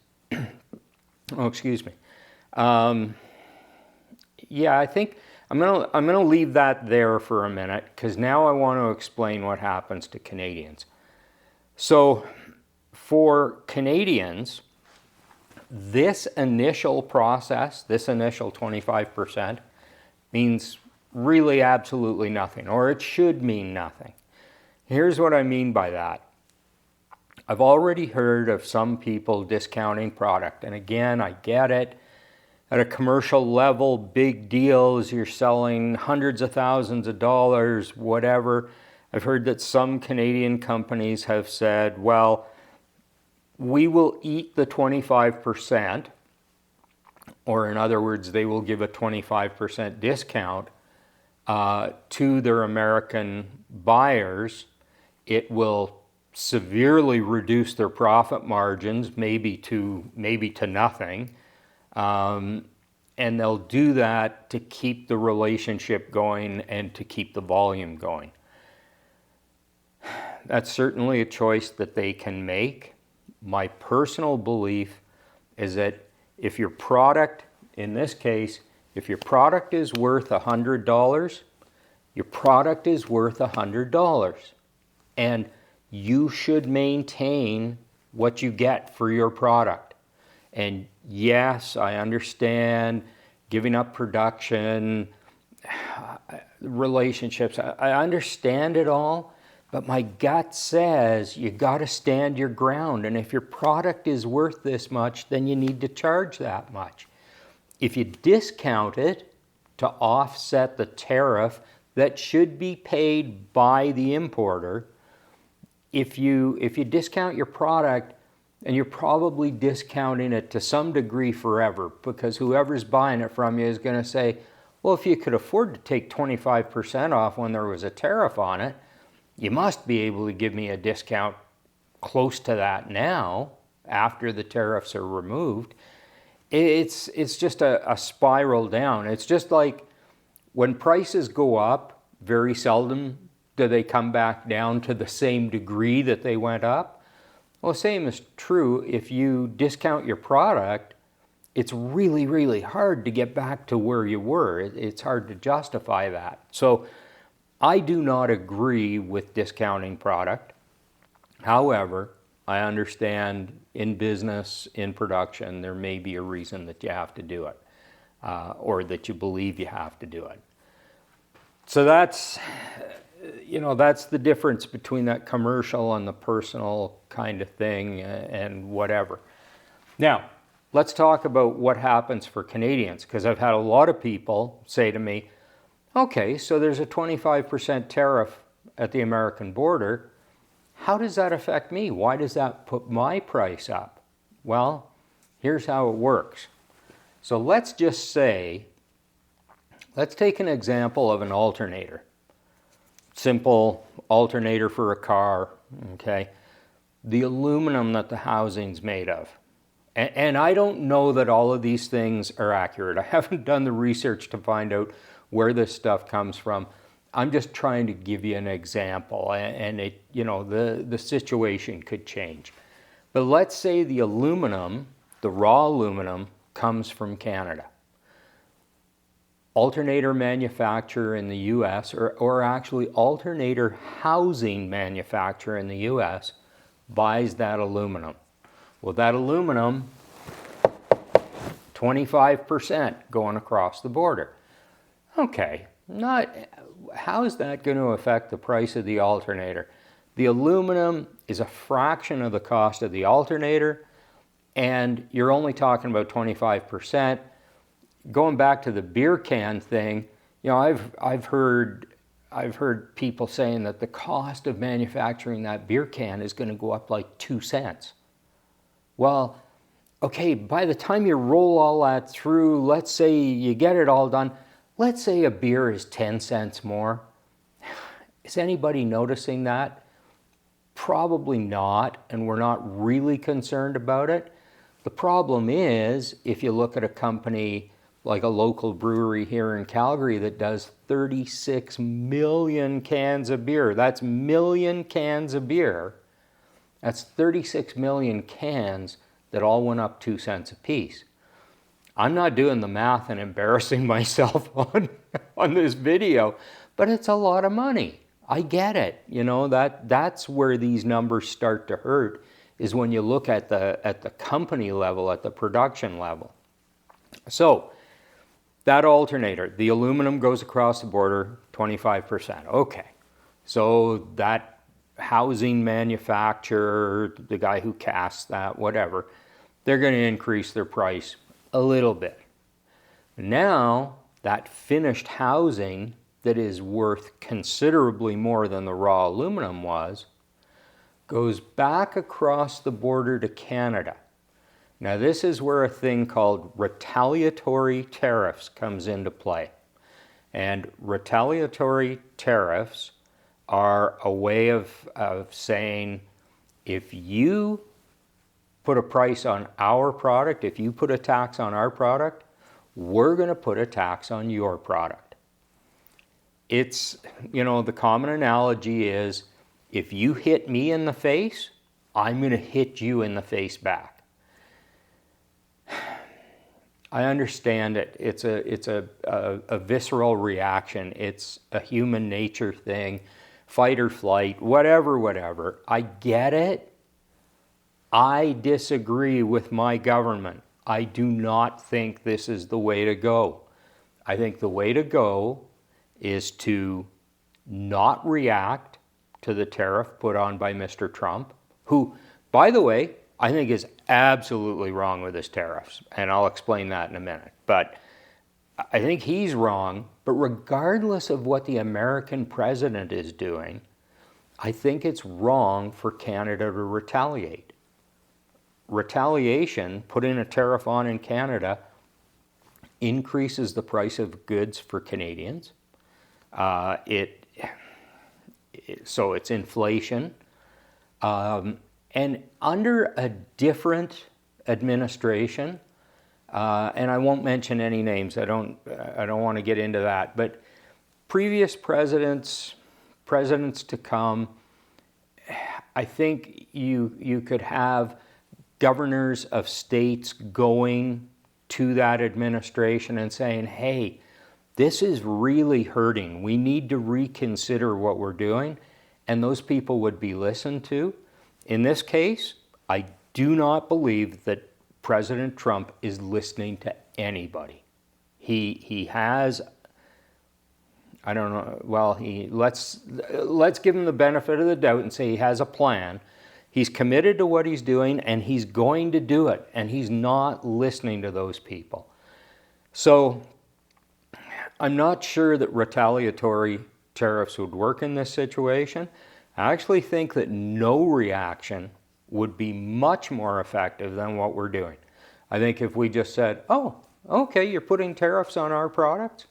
Oh, excuse me. Yeah, I think I'm gonna leave that there for a minute, because now I want to explain what happens to Canadians. So for Canadians, this initial process, this initial 25%, means really absolutely nothing, or it should mean nothing. Here's what I mean by that. I've already heard of some people discounting product, and again, I get it. at a commercial level, big deals, you're selling hundreds of thousands of dollars, whatever. I've heard that some Canadian companies have said, well, we will eat the 25%, or in other words, they will give a 25% discount to their American buyers. It will severely reduce their profit margins, maybe to nothing. And they'll do that to keep the relationship going and to keep the volume going. That's certainly a choice that they can make. My personal belief is that if your product, in this case, if your product is worth $100, your product is worth $100. And you should maintain what you get for your product. And yes, I understand giving up production, relationships. I understand it all, but my gut says you got to stand your ground. And if your product is worth this much, then you need to charge that much. If you discount it to offset the tariff that should be paid by the importer, if you discount your product, and you're probably discounting it to some degree forever, because whoever's buying it from you is going to say, well, if you could afford to take 25% off when there was a tariff on it, you must be able to give me a discount close to that now, after the tariffs are removed. It's just a spiral down. It's just like when prices go up, very seldom do they come back down to the same degree that they went up. Well, the same is true if you discount your product. It's really, really hard to get back to where you were. It's hard to justify that. So I do not agree with discounting product. However, I understand in business, in production, there may be a reason that you have to do it, or that you believe you have to do it. So that's the difference between that commercial and the personal kind of thing and whatever. Now, let's talk about what happens for Canadians, because I've had a lot of people say to me, okay, so there's a 25% tariff at the American border. How does that affect me? Why does that put my price up? Well, here's how it works. So let's just say, let's take an example of an alternator. Simple alternator for a car, okay? The aluminum that the housing's made of. And I don't know that all of these things are accurate. I haven't done the research to find out where this stuff comes from. I'm just trying to give you an example, and it, the situation could change. But let's say the aluminum, the raw aluminum, comes from Canada. Alternator manufacturer in the US, or actually alternator housing manufacturer in the US, buys that aluminum. Well, that aluminum, 25% going across the border. Okay, how is that going to affect the price of the alternator? The aluminum is a fraction of the cost of the alternator, and you're only talking about 25%. Going back to the beer can thing, I've heard people saying that the cost of manufacturing that beer can is going to go up like 2 cents. Well, okay, by the time you roll all that through, let's say you get it all done, let's say a beer is 10 cents more. Is anybody noticing that? Probably not, and we're not really concerned about it. The problem is, if you look at a company like a local brewery here in Calgary that does 36 million cans of beer, that's million cans of beer. That's 36 million cans that all went up 2 cents a piece. I'm not doing the math and embarrassing myself on this video, but it's a lot of money. I get it. That's where these numbers start to hurt, is when you look at the company level, at the production level. So that alternator, the aluminum goes across the border, 25%. Okay, so that housing manufacturer, the guy who casts that, whatever, they're going to increase their price a little bit. Now, that finished housing that is worth considerably more than the raw aluminum was, goes back across the border to Canada. Now, this is where a thing called retaliatory tariffs comes into play. And retaliatory tariffs are a way of saying, if you put a price on our product, if you put a tax on our product, we're going to put a tax on your product. It's, the common analogy is, if you hit me in the face, I'm going to hit you in the face back. I understand it. It's a visceral reaction. It's a human nature thing, fight or flight, whatever. I get it. I disagree with my government. I do not think this is the way to go. I think the way to go is to not react to the tariff put on by Mr. Trump, who, by the way, I think is absolutely wrong with his tariffs, and I'll explain that in a minute. But I think he's wrong, but regardless of what the American president is doing, I think it's wrong for Canada to retaliate. Retaliation, putting a tariff on in Canada, increases the price of goods for Canadians. So it's inflation. And under a different administration, and I won't mention any names, I don't want to get into that, but previous presidents to come, I think you could have governors of states going to that administration and saying, hey, this is really hurting. We need to reconsider what we're doing. And those people would be listened to. In this case, I do not believe that President Trump is listening to anybody. He has, I don't know, well, let's give him the benefit of the doubt and say he has a plan. He's committed to what he's doing, and he's going to do it, and he's not listening to those people. So I'm not sure that retaliatory tariffs would work in this situation. I actually think that no reaction would be much more effective than what we're doing. I think if we just said, oh, okay, you're putting tariffs on our products?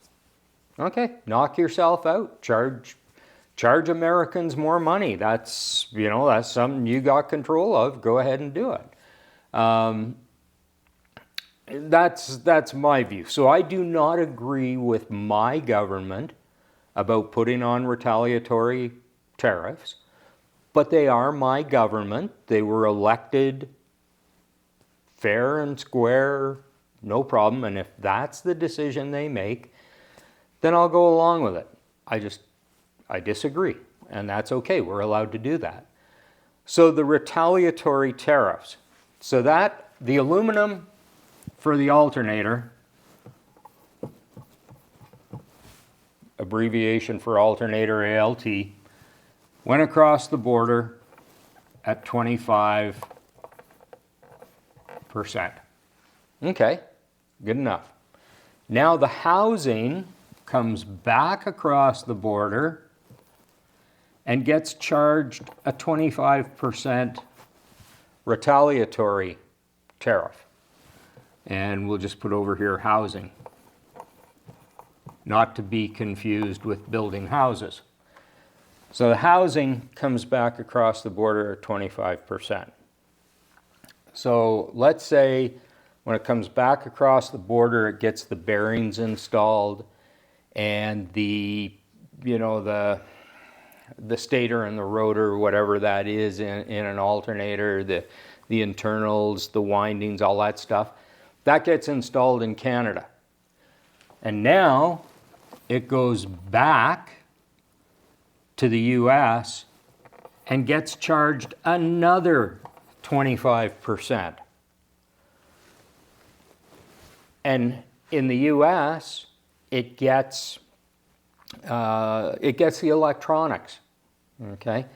Okay, knock yourself out. Charge Americans more money. That's something you got control of. Go ahead and do it. That's my view. So I do not agree with my government about putting on retaliatory tariffs, but they are my government. They were elected fair and square, no problem. And if that's the decision they make, then I'll go along with it. I disagree, and that's okay. We're allowed to do that. So the retaliatory tariffs. So that the aluminum for the alternator, abbreviation for alternator ALT, went across the border at 25%. Okay, good enough. Now the housing comes back across the border and gets charged a 25% retaliatory tariff. And we'll just put over here housing, not to be confused with building houses. So the housing comes back across the border at 25%. So let's say when it comes back across the border, it gets the bearings installed and the stator and the rotor, whatever that is in an alternator, the internals, the windings, all that stuff, that gets installed in Canada. And now it goes back to the US and gets charged another 25%. And in the US, it gets the electronics, okay?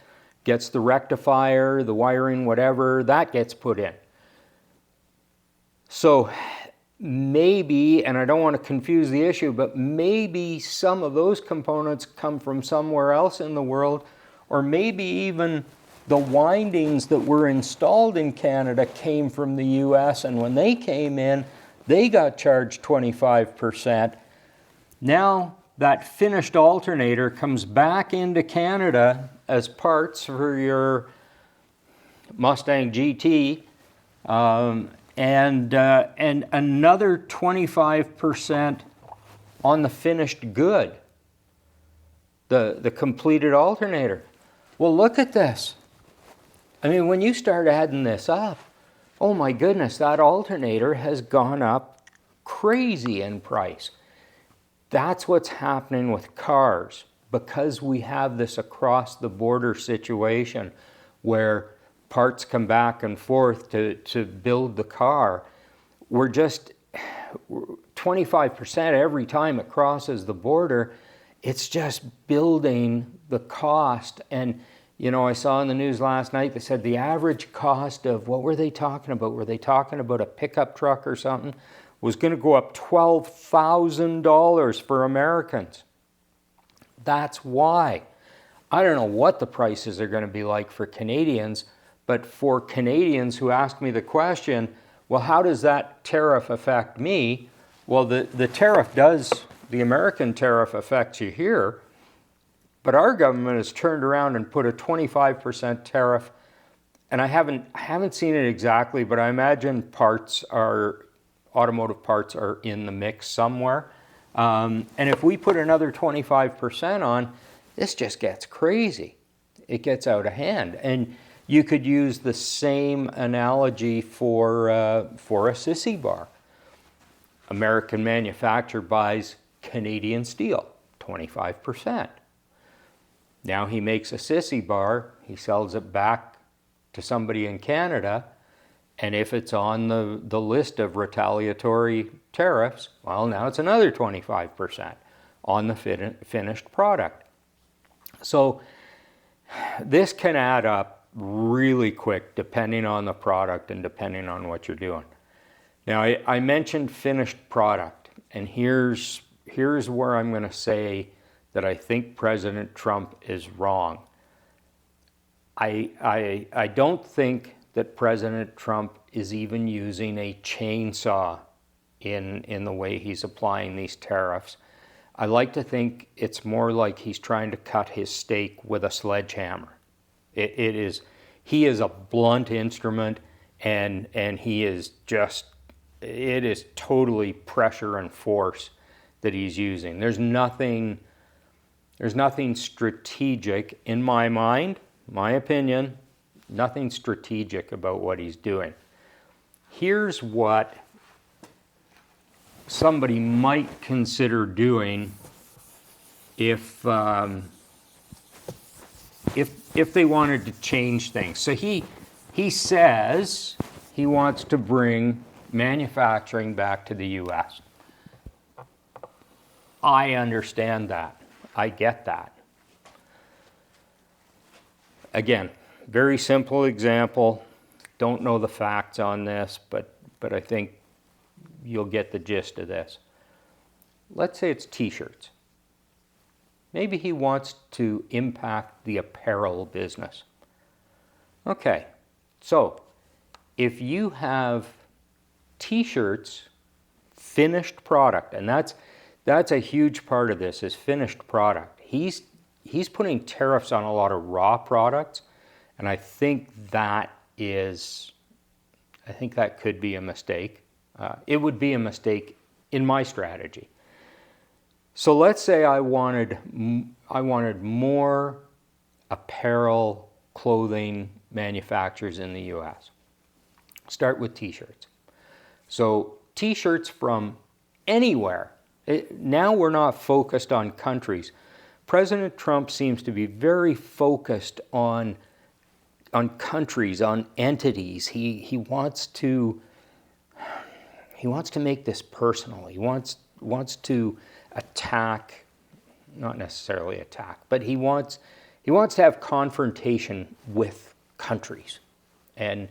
Gets the rectifier, the wiring, whatever, that gets put in. So maybe, and I don't want to confuse the issue, but maybe some of those components come from somewhere else in the world, or maybe even the windings that were installed in Canada came from the US, and when they came in, they got charged 25%. Now that finished alternator comes back into Canada as parts for your Mustang GT, and another 25% on the finished good, the completed alternator. Well, look at this. I mean, when you start adding this up, oh my goodness, that alternator has gone up crazy in price. That's what's happening with cars, because we have this across the border situation where parts come back and forth to build the car. We're just 25% every time it crosses the border. It's just building the cost. And you know, I saw in the news last night, they said the average cost of, what were they talking about? Were they talking about a pickup truck or something? Was going to go up $12,000 for Americans. That's why. I don't know what the prices are going to be like for Canadians, but for Canadians who ask me the question, well, how does that tariff affect me? Well, the tariff does, the American tariff affects you here. But our government has turned around and put a 25% tariff, and I haven't seen it exactly, but I imagine automotive parts are in the mix somewhere. And if we put another 25% on, this just gets crazy. It gets out of hand. And you could use the same analogy for a sissy bar. American manufacturer buys Canadian steel, 25%. Now he makes a sissy bar, he sells it back to somebody in Canada, and if it's on the list of retaliatory tariffs, well, now it's another 25% on the finished product. So this can add up really quick depending on the product and depending on what you're doing. Now, I mentioned finished product, and here's where I'm going to say that I think President Trump is wrong. I don't think that President Trump is even using a chainsaw in the way he's applying these tariffs. I like to think it's more like he's trying to cut his steak with a sledgehammer. He is a blunt instrument, and he is just, it is totally pressure and force that he's using. There's nothing strategic in my mind, my opinion, nothing strategic about what he's doing. Here's what somebody might consider doing if they wanted to change things. So he says he wants to bring manufacturing back to the U.S. I understand that. I get that. Again, very simple example. Don't know the facts on this, but I think you'll get the gist of this. Let's say it's t-shirts. Maybe he wants to impact the apparel business. Okay, so if you have t-shirts, finished product, and that's a huge part of this, is finished product. He's putting tariffs on a lot of raw products, and I think that could be a mistake. It would be a mistake in my strategy. So let's say I wanted more apparel, clothing manufacturers in the U.S. Start with t-shirts. So t-shirts from anywhere. Now we're not focused on countries. President Trump seems to be very focused on countries, on entities. He wants to make this personal. He wants to attack, not necessarily attack, but he wants to have confrontation with countries. And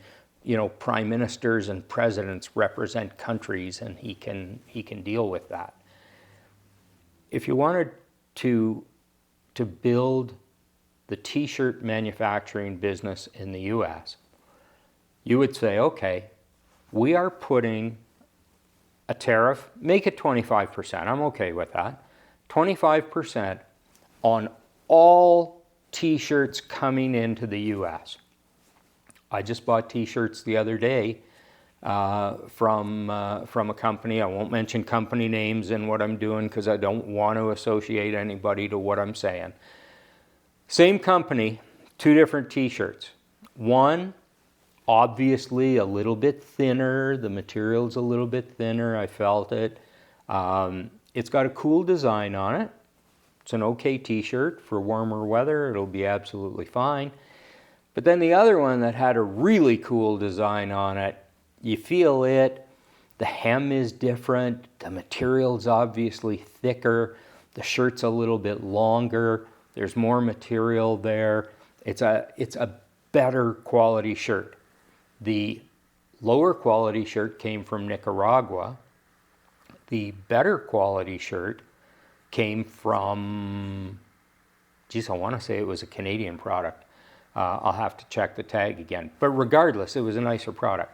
prime ministers and presidents represent countries, and he can deal with that. If you wanted to build the t-shirt manufacturing business in the US, you would say, okay, we are putting a tariff, make it 25%, I'm okay with that, 25% on all t-shirts coming into the US. I just bought t-shirts the other day from a company. I won't mention company names and what I'm doing because I don't want to associate anybody to what I'm saying. Same company, two different t-shirts. One, obviously a little bit thinner. The material's a little bit thinner. I felt it. It's got a cool design on it. It's an okay t-shirt for warmer weather. It'll be absolutely fine. But then the other one that had a really cool design on it, you feel it. The hem is different. The material's obviously thicker. The shirt's a little bit longer. There's more material there. It's a better quality shirt. The lower quality shirt came from Nicaragua. The better quality shirt came from, I want to say it was a Canadian product. I'll have to check the tag again. But regardless, it was a nicer product.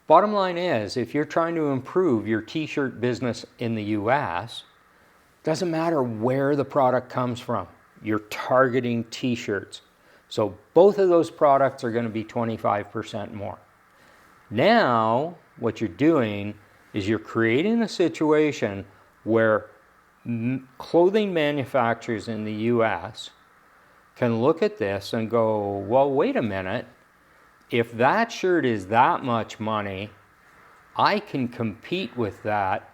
Bottom line is, if you're trying to improve your t-shirt business in the US, doesn't matter where the product comes from. You're targeting t-shirts. So both of those products are going to be 25% more. Now, what you're doing is you're creating a situation where clothing manufacturers in the US can look at this and go, well, wait a minute. If that shirt is that much money, I can compete with that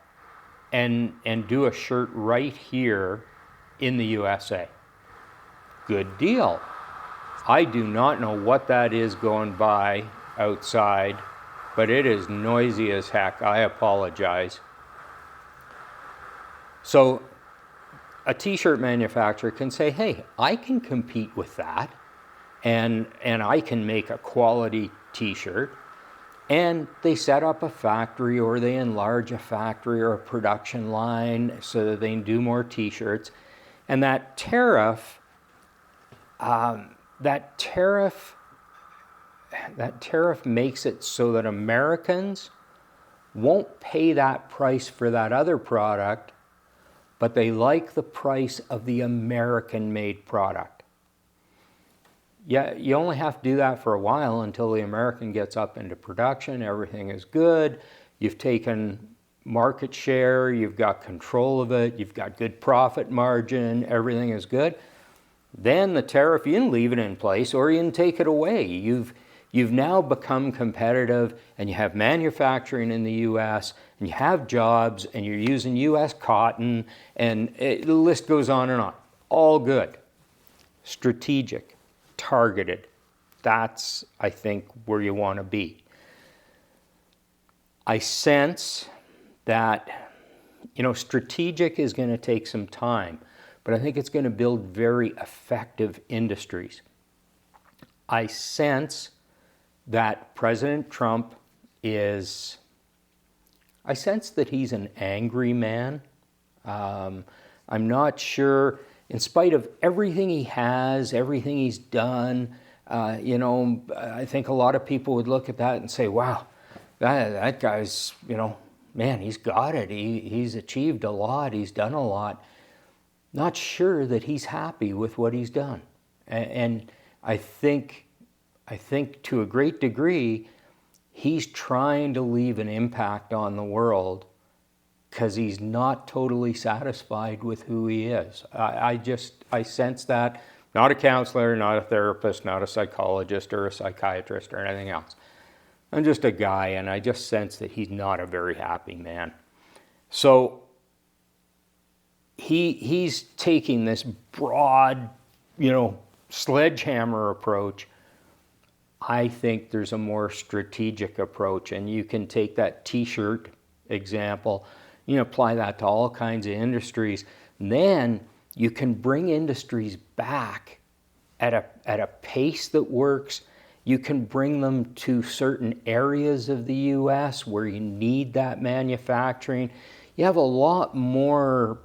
and do a shirt right here in the USA. Good deal. I do not know what that is going by outside, but it is noisy as heck. I apologize. So a t-shirt manufacturer can say, hey, I can compete with that, and I can make a quality t-shirt. And they set up a factory, or they enlarge a factory or a production line so that they can do more t-shirts. And that tariff makes it so that Americans won't pay that price for that other product, but they like the price of the American-made product. Yeah, you only have to do that for a while until the American gets up into production, everything is good, you've taken market share, you've got control of it, you've got good profit margin, everything is good. Then the tariff, you can leave it in place or you can take it away. You've now become competitive, and you have manufacturing in the US, and you have jobs, and you're using US cotton, and the list goes on and on. All good. Strategic, targeted. That's, I think, where you want to be. I sense that, strategic is going to take some time, but I think it's going to build very effective industries. I sense that President Trump he's an angry man. I'm not sure, in spite of everything he has, everything he's done, I think a lot of people would look at that and say, wow, that guy's, man, he's got it. He's achieved a lot. He's done a lot. Not sure that he's happy with what he's done. And I think to a great degree, he's trying to leave an impact on the world because he's not totally satisfied with who he is. I sense that. Not a counselor, not a therapist, not a psychologist or a psychiatrist or anything else. I'm just a guy, and I just sense that he's not a very happy man. So he's taking this broad, sledgehammer approach. I think there's a more strategic approach, and you can take that t-shirt example, apply that to all kinds of industries. And then you can bring industries back at a pace that works. You can bring them to certain areas of the U.S. where you need that manufacturing. You have a lot more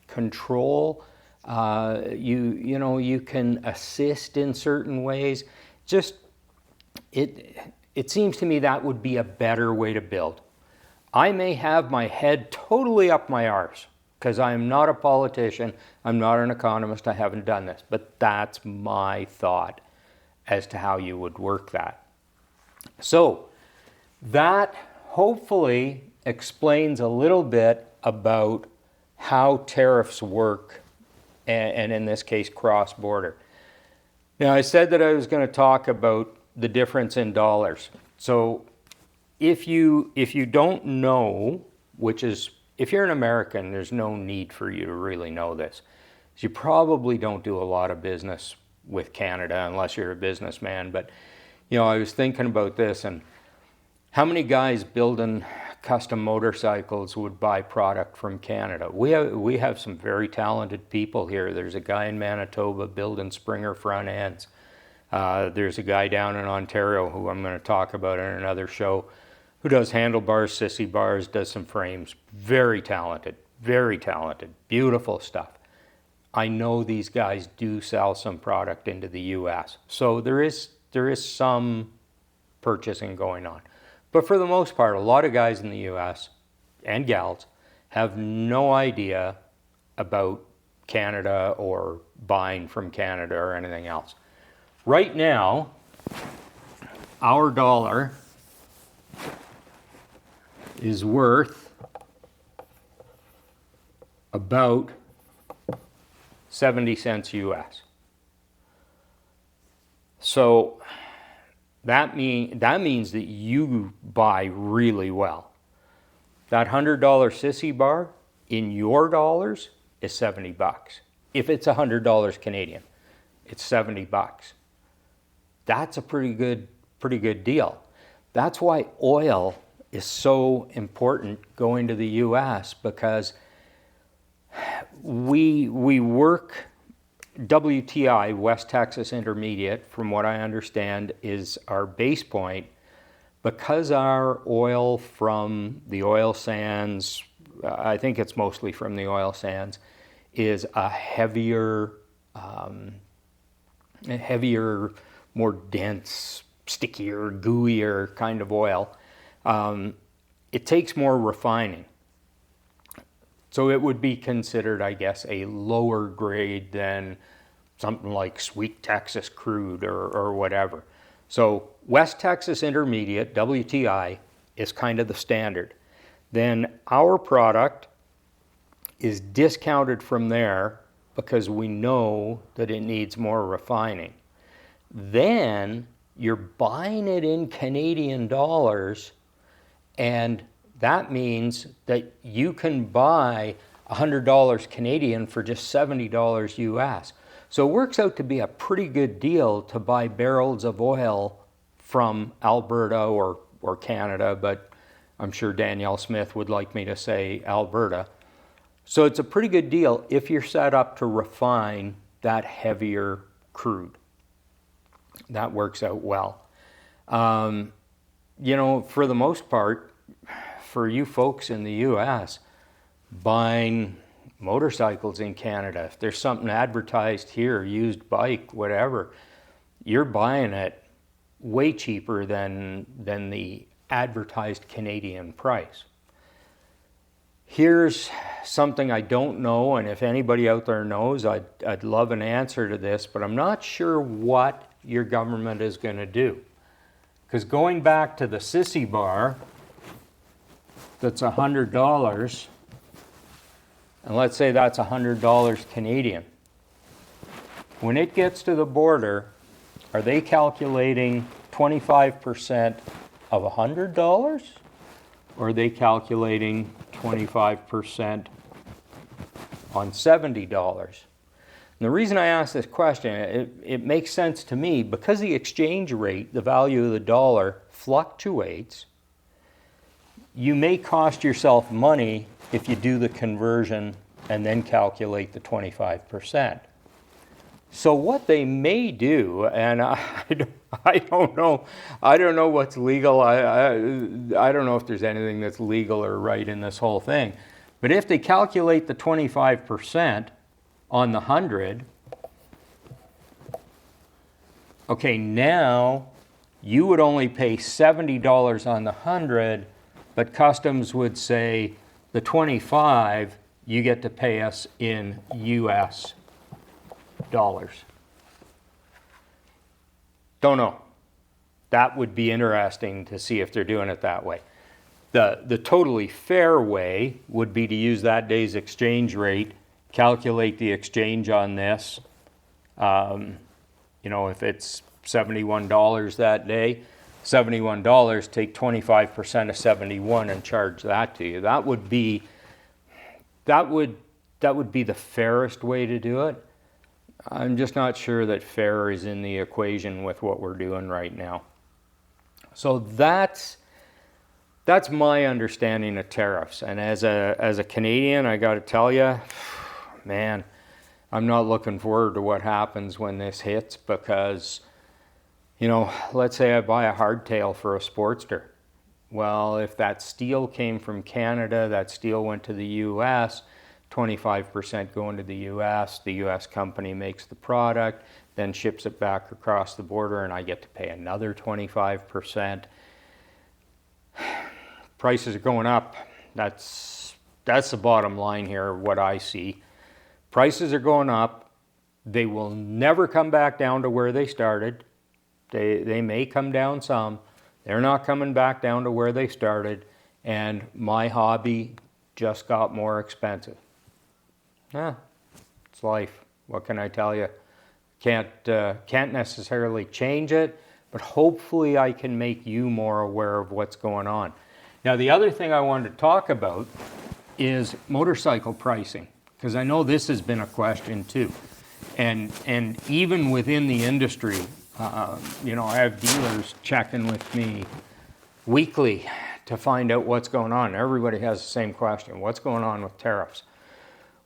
control. You can assist in certain ways. Just it seems to me that would be a better way to build. I may have my head totally up my arse because I am not a politician, I'm not an economist, I haven't done this, but that's my thought as to how you would work that. So that hopefully explains a little bit about how tariffs work, and in this case, cross-border. Now, I said that I was going to talk about the difference in dollars. So if you don't know, which is, if you're an American, there's no need for you to really know this. You probably don't do a lot of business with Canada unless you're a businessman. But, I was thinking about this, and how many guys building custom motorcycles would buy product from Canada? We have some very talented people here. There's a guy in Manitoba building Springer front ends. There's a guy down in Ontario who I'm going to talk about in another show who does handlebars, sissy bars, does some frames. Very talented, beautiful stuff. I know these guys do sell some product into the U.S. So there is some purchasing going on. But for the most part, a lot of guys in the U.S. and gals have no idea about Canada or buying from Canada or anything else. Right now, our dollar is worth about 70 cents US. So that means that you buy really well. That $100 sissy bar in your dollars is $70. If it's $100 Canadian, it's $70. That's a pretty good deal. That's why oil is so important going to the US, because we work WTI, West Texas Intermediate, from what I understand, is our base point, because our oil from the oil sands, I think it's mostly from the oil sands, is a heavier, more dense, stickier, gooier kind of oil. It takes more refining. So it would be considered, I guess, a lower grade than something like Sweet Texas crude or whatever. So West Texas Intermediate, WTI, is kind of the standard. Then our product is discounted from there because we know that it needs more refining. Then you're buying it in Canadian dollars, and that means that you can buy $100 Canadian for just $70 US. So it works out to be a pretty good deal to buy barrels of oil from Alberta or Canada, but I'm sure Danielle Smith would like me to say Alberta. So it's a pretty good deal if you're set up to refine that heavier crude. That works out well. For the most part, for you folks in the U.S., buying motorcycles in Canada, if there's something advertised here, used bike, whatever, you're buying it way cheaper than the advertised Canadian price. Here's something I don't know, and if anybody out there knows, I'd love an answer to this, but I'm not sure what your government is going to do. Because going back to the sissy bar, that's $100, and let's say that's $100 Canadian. When it gets to the border, are they calculating 25% of $100, or are they calculating 25% on $70? And the reason I ask this question, it makes sense to me, because the exchange rate, the value of the dollar, fluctuates. You may cost yourself money if you do the conversion and then calculate the 25%. So what they may do, and I don't know. I don't know what's legal. I don't know if there's anything that's legal or right in this whole thing. But if they calculate the 25% on the 100, okay, now you would only pay $70 on the 100, but customs would say the 25 you get to pay us in US dollars. Don't know. That would be interesting to see if they're doing it that way. The totally fair way would be to use that day's exchange rate, calculate the exchange on this. If it's $71 that day, $71, take 25% of 71 and charge that to you. That would be the fairest way to do it. I'm just not sure that fair is in the equation with what we're doing right now. So that's my understanding of tariffs. And as a Canadian, I got to tell you, man, I'm not looking forward to what happens when this hits, because, let's say I buy a hardtail for a Sportster. Well, if that steel came from Canada, that steel went to the U.S., 25% going to the U.S., the U.S. company makes the product, then ships it back across the border, and I get to pay another 25%. Prices are going up. That's the bottom line here, what I see. Prices are going up. They will never come back down to where they started. They may come down some. They're not coming back down to where they started, and my hobby just got more expensive. It's life. What can I tell you? Can't necessarily change it, but hopefully I can make you more aware of what's going on. Now, the other thing I wanted to talk about is motorcycle pricing, because I know this has been a question too. And even within the industry, I have dealers checking with me weekly to find out what's going on. Everybody has the same question: what's going on with tariffs?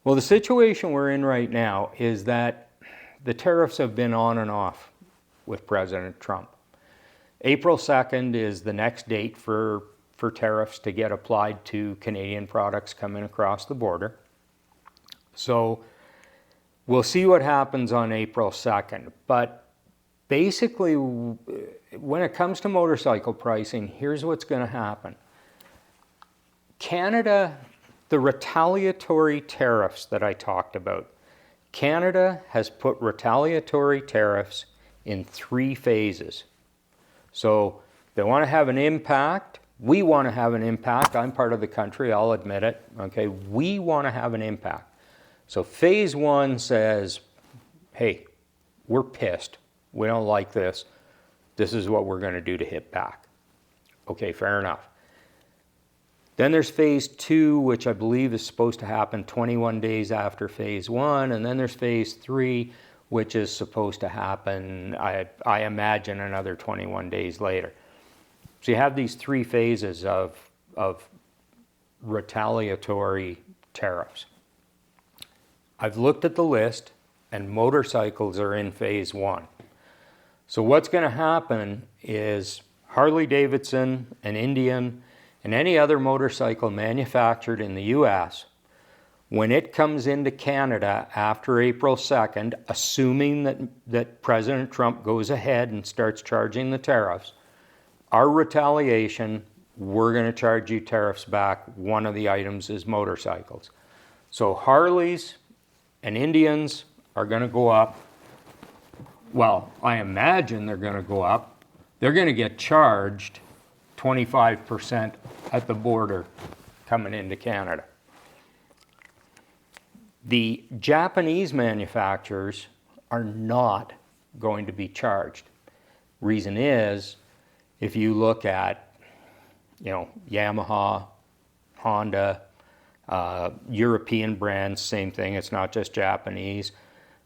Well, the situation we're in right now is that the tariffs have been on and off with President Trump. April 2nd is the next date for tariffs to get applied to Canadian products coming across the border. So we'll see what happens on April 2nd. But basically, when it comes to motorcycle pricing, here's what's going to happen. Canada, the retaliatory tariffs that I talked about, Canada has put retaliatory tariffs in 3 phases. So they want to have an impact. We want to have an impact. I'm part of the country, I'll admit it. Okay, we want to have an impact. So phase 1 says, hey, we're pissed. We don't like this. This is what we're going to do to hit back. Okay, fair enough. Then there's phase 2, which I believe is supposed to happen 21 days after phase 1. And then there's phase 3, which is supposed to happen, I imagine, another 21 days later. So you have these 3 phases of retaliatory tariffs. I've looked at the list, and motorcycles are in phase 1. So what's going to happen is Harley Davidson and Indian and any other motorcycle manufactured in the U.S., when it comes into Canada after April 2nd, assuming that President Trump goes ahead and starts charging the tariffs, our retaliation, we're going to charge you tariffs back. One of the items is motorcycles. So Harleys and Indians are going to go up. Well, I imagine they're going to go up. They're going to get charged 25% at the border coming into Canada. The Japanese manufacturers are not going to be charged. Reason is, if you look at, Yamaha, Honda, European brands, same thing. It's not just Japanese.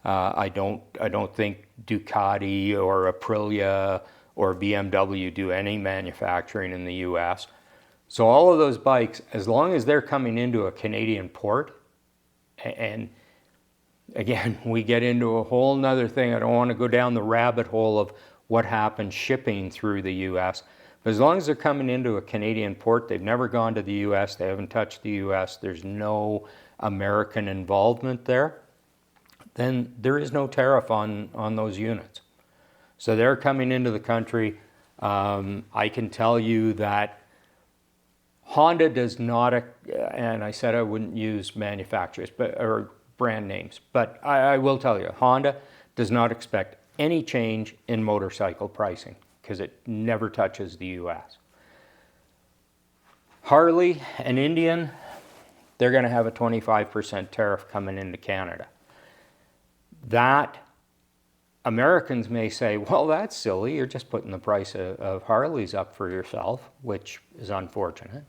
I don't think Ducati or Aprilia or BMW do any manufacturing in the U.S. So all of those bikes, as long as they're coming into a Canadian port, and again, we get into a whole nother thing. I don't want to go down the rabbit hole of what happens shipping through the U.S. But as long as they're coming into a Canadian port, they've never gone to the U.S., they haven't touched the U.S., there's no American involvement there, then there is no tariff on those units. So they're coming into the country. I can tell you that Honda does not, and I said I wouldn't use manufacturers or brand names, but I will tell you, Honda does not expect any change in motorcycle pricing because it never touches the U.S. Harley and Indian, they're going to have a 25% tariff coming into Canada. That Americans may say, well, that's silly. You're just putting the price of Harleys up for yourself, which is unfortunate.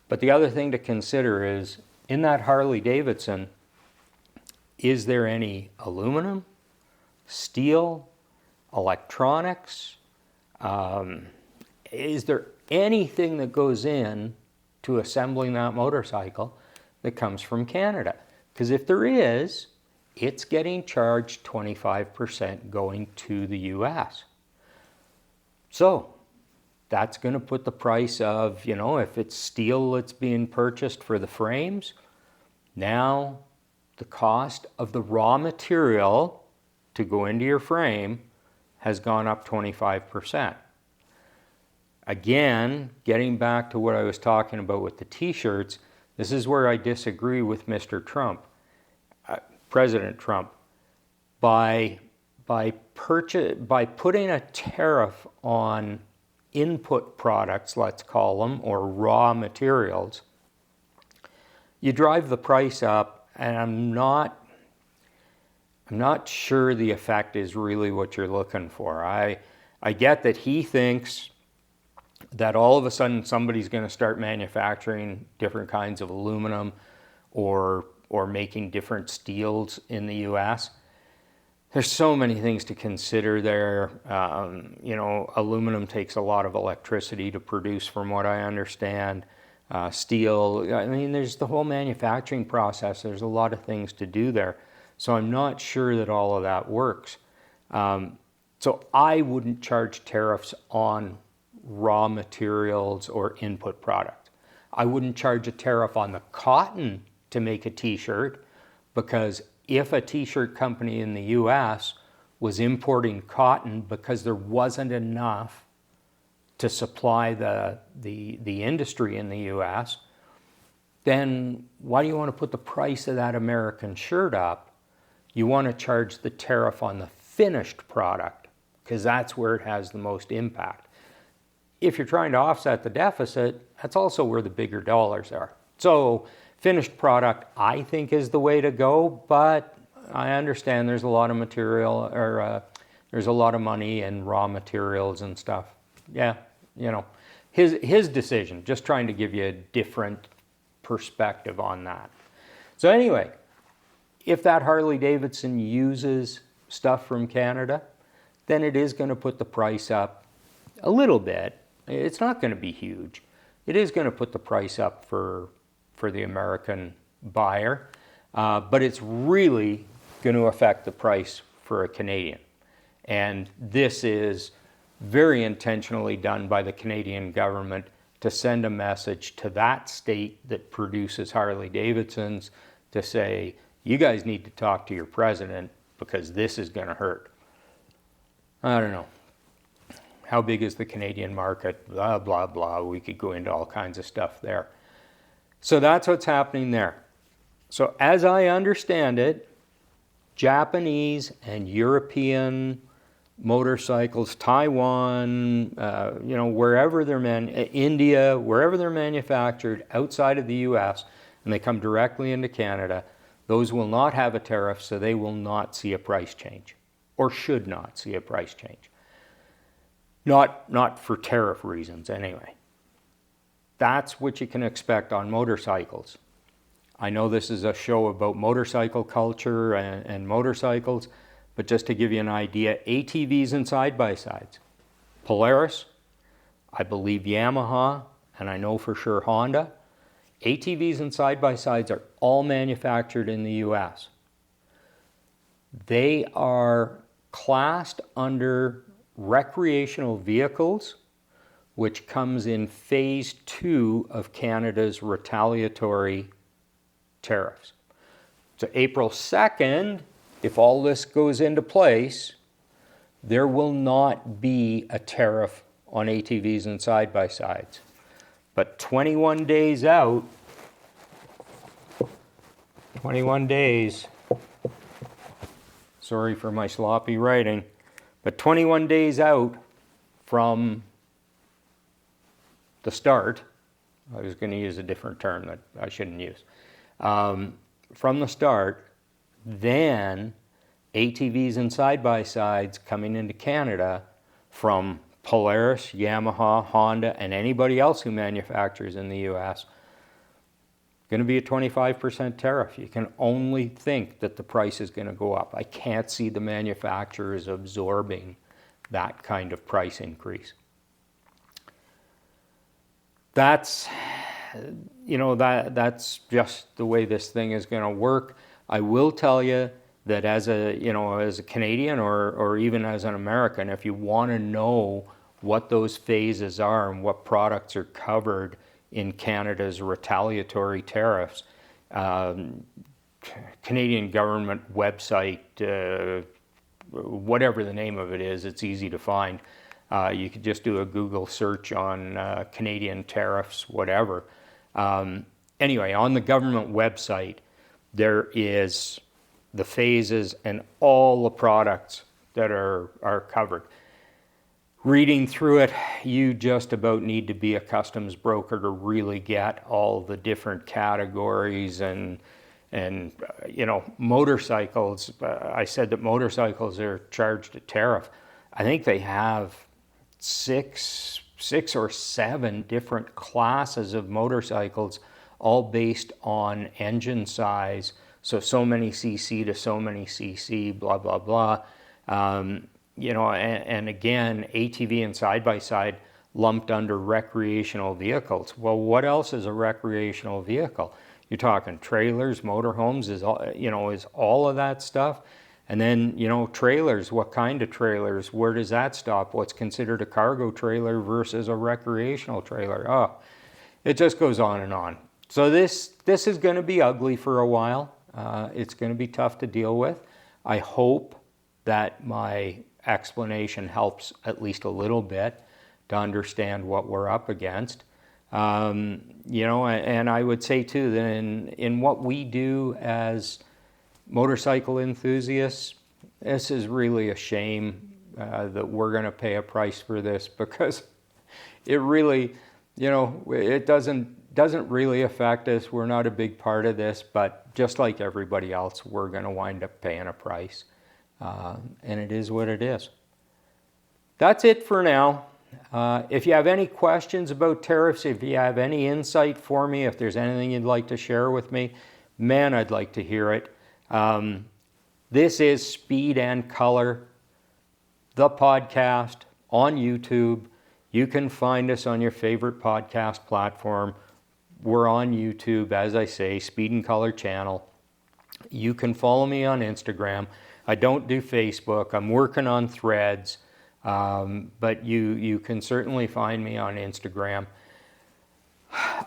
But the other thing to consider is, in that Harley Davidson, is there any aluminum, steel, electronics? Is there anything that goes in to assembling that motorcycle that comes from Canada? Because if there is, it's getting charged 25% going to the U.S. So that's going to put the price of, if it's steel that's being purchased for the frames, now the cost of the raw material to go into your frame has gone up 25%. Again, getting back to what I was talking about with the t-shirts, this is where I disagree with Mr. Trump. President Trump, by putting a tariff on input products, let's call them, or raw materials, you drive the price up, and I'm not sure the effect is really what you're looking for. I get that he thinks that all of a sudden somebody's going to start manufacturing different kinds of aluminum or making different steels in the U.S. There's so many things to consider there. Aluminum takes a lot of electricity to produce, from what I understand. Steel, there's the whole manufacturing process. There's a lot of things to do there. So I'm not sure that all of that works. So I wouldn't charge tariffs on raw materials or input products. I wouldn't charge a tariff on the cotton to make a t-shirt, because if a t-shirt company in the U.S. was importing cotton because there wasn't enough to supply the industry in the U.S., then why do you want to put the price of that American shirt up? You want to charge the tariff on the finished product, because that's where it has the most impact. If you're trying to offset the deficit, that's also where the bigger dollars are. So finished product, I think, is the way to go, but I understand there's a lot of material, or there's a lot of money in raw materials and stuff. Yeah, his decision, just trying to give you a different perspective on that. So anyway, if that Harley Davidson uses stuff from Canada, then it is going to put the price up a little bit. It's not going to be huge. It is going to put the price up for the American buyer, but it's really going to affect the price for a Canadian. And this is very intentionally done by the Canadian government to send a message to that state that produces Harley Davidsons to say, you guys need to talk to your president because this is going to hurt. I don't know. How big is the Canadian market? Blah, blah, blah. We could go into all kinds of stuff there. So that's what's happening there. So as I understand it, Japanese and European motorcycles, Taiwan, wherever they're India, wherever they're manufactured outside of the U.S., and they come directly into Canada, those will not have a tariff, so they will not see a price change, or should not see a price change. Not for tariff reasons, anyway. That's what you can expect on motorcycles. I know this is a show about motorcycle culture and motorcycles, but just to give you an idea, ATVs and side-by-sides. Polaris, I believe Yamaha, and I know for sure Honda. ATVs and side-by-sides are all manufactured in the U.S. They are classed under recreational vehicles, which comes in phase 2 of Canada's retaliatory tariffs. So April 2nd, if all this goes into place, there will not be a tariff on ATVs and side-by-sides. But 21 days out, 21 days, sorry for my sloppy writing, but 21 days out from the start, I was going to use a different term that I shouldn't use, from the start, then ATVs and side-by-sides coming into Canada from Polaris, Yamaha, Honda, and anybody else who manufactures in the US, going to be a 25% tariff. You can only think that the price is going to go up. I can't see the manufacturers absorbing that kind of price increase. That's just the way this thing is going to work. I will tell you that as a Canadian or even as an American, if you want to know what those phases are and what products are covered in Canada's retaliatory tariffs, Canadian government website, whatever the name of it is, it's easy to find. You could just do a Google search on Canadian tariffs, whatever. Anyway, on the government website, there is the phases and all the products that are covered. Reading through it, you just about need to be a customs broker to really get all the different categories and motorcycles. I said that motorcycles are charged a tariff. I think they have six or seven different classes of motorcycles, all based on engine size. So many cc to so many cc, blah, blah, blah. And again, ATV and side-by-side lumped under recreational vehicles. Well, what else is a recreational vehicle? You're talking trailers, motorhomes, is all of that stuff. And then, trailers, what kind of trailers? Where does that stop? What's considered a cargo trailer versus a recreational trailer? Oh, it just goes on and on. So this is going to be ugly for a while. It's going to be tough to deal with. I hope that my explanation helps at least a little bit to understand what we're up against. And I would say too that in what we do as motorcycle enthusiasts, this is really a shame that we're going to pay a price for this, because it really, it doesn't really affect us. We're not a big part of this, but just like everybody else, we're going to wind up paying a price. And it is what it is. That's it for now. If you have any questions about tariffs, if you have any insight for me, if there's anything you'd like to share with me, man, I'd like to hear it. This is Speed Kolor, the podcast on YouTube. You can find us on your favorite podcast platform. We're on YouTube, as I say, Speed Kolor channel. You can follow me on Instagram. I don't do Facebook. I'm working on Threads, but you can certainly find me on Instagram.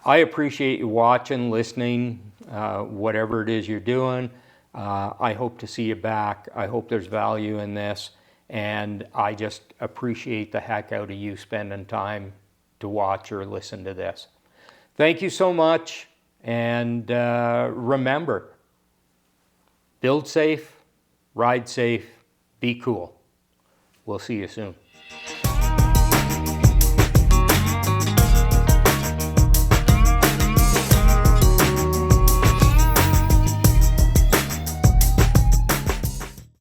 I appreciate you watching, listening, whatever it is you're doing. I hope to see you back. I hope there's value in this, and I just appreciate the heck out of you spending time to watch or listen to this. Thank you so much, and remember, build safe, ride safe, be cool. We'll see you soon.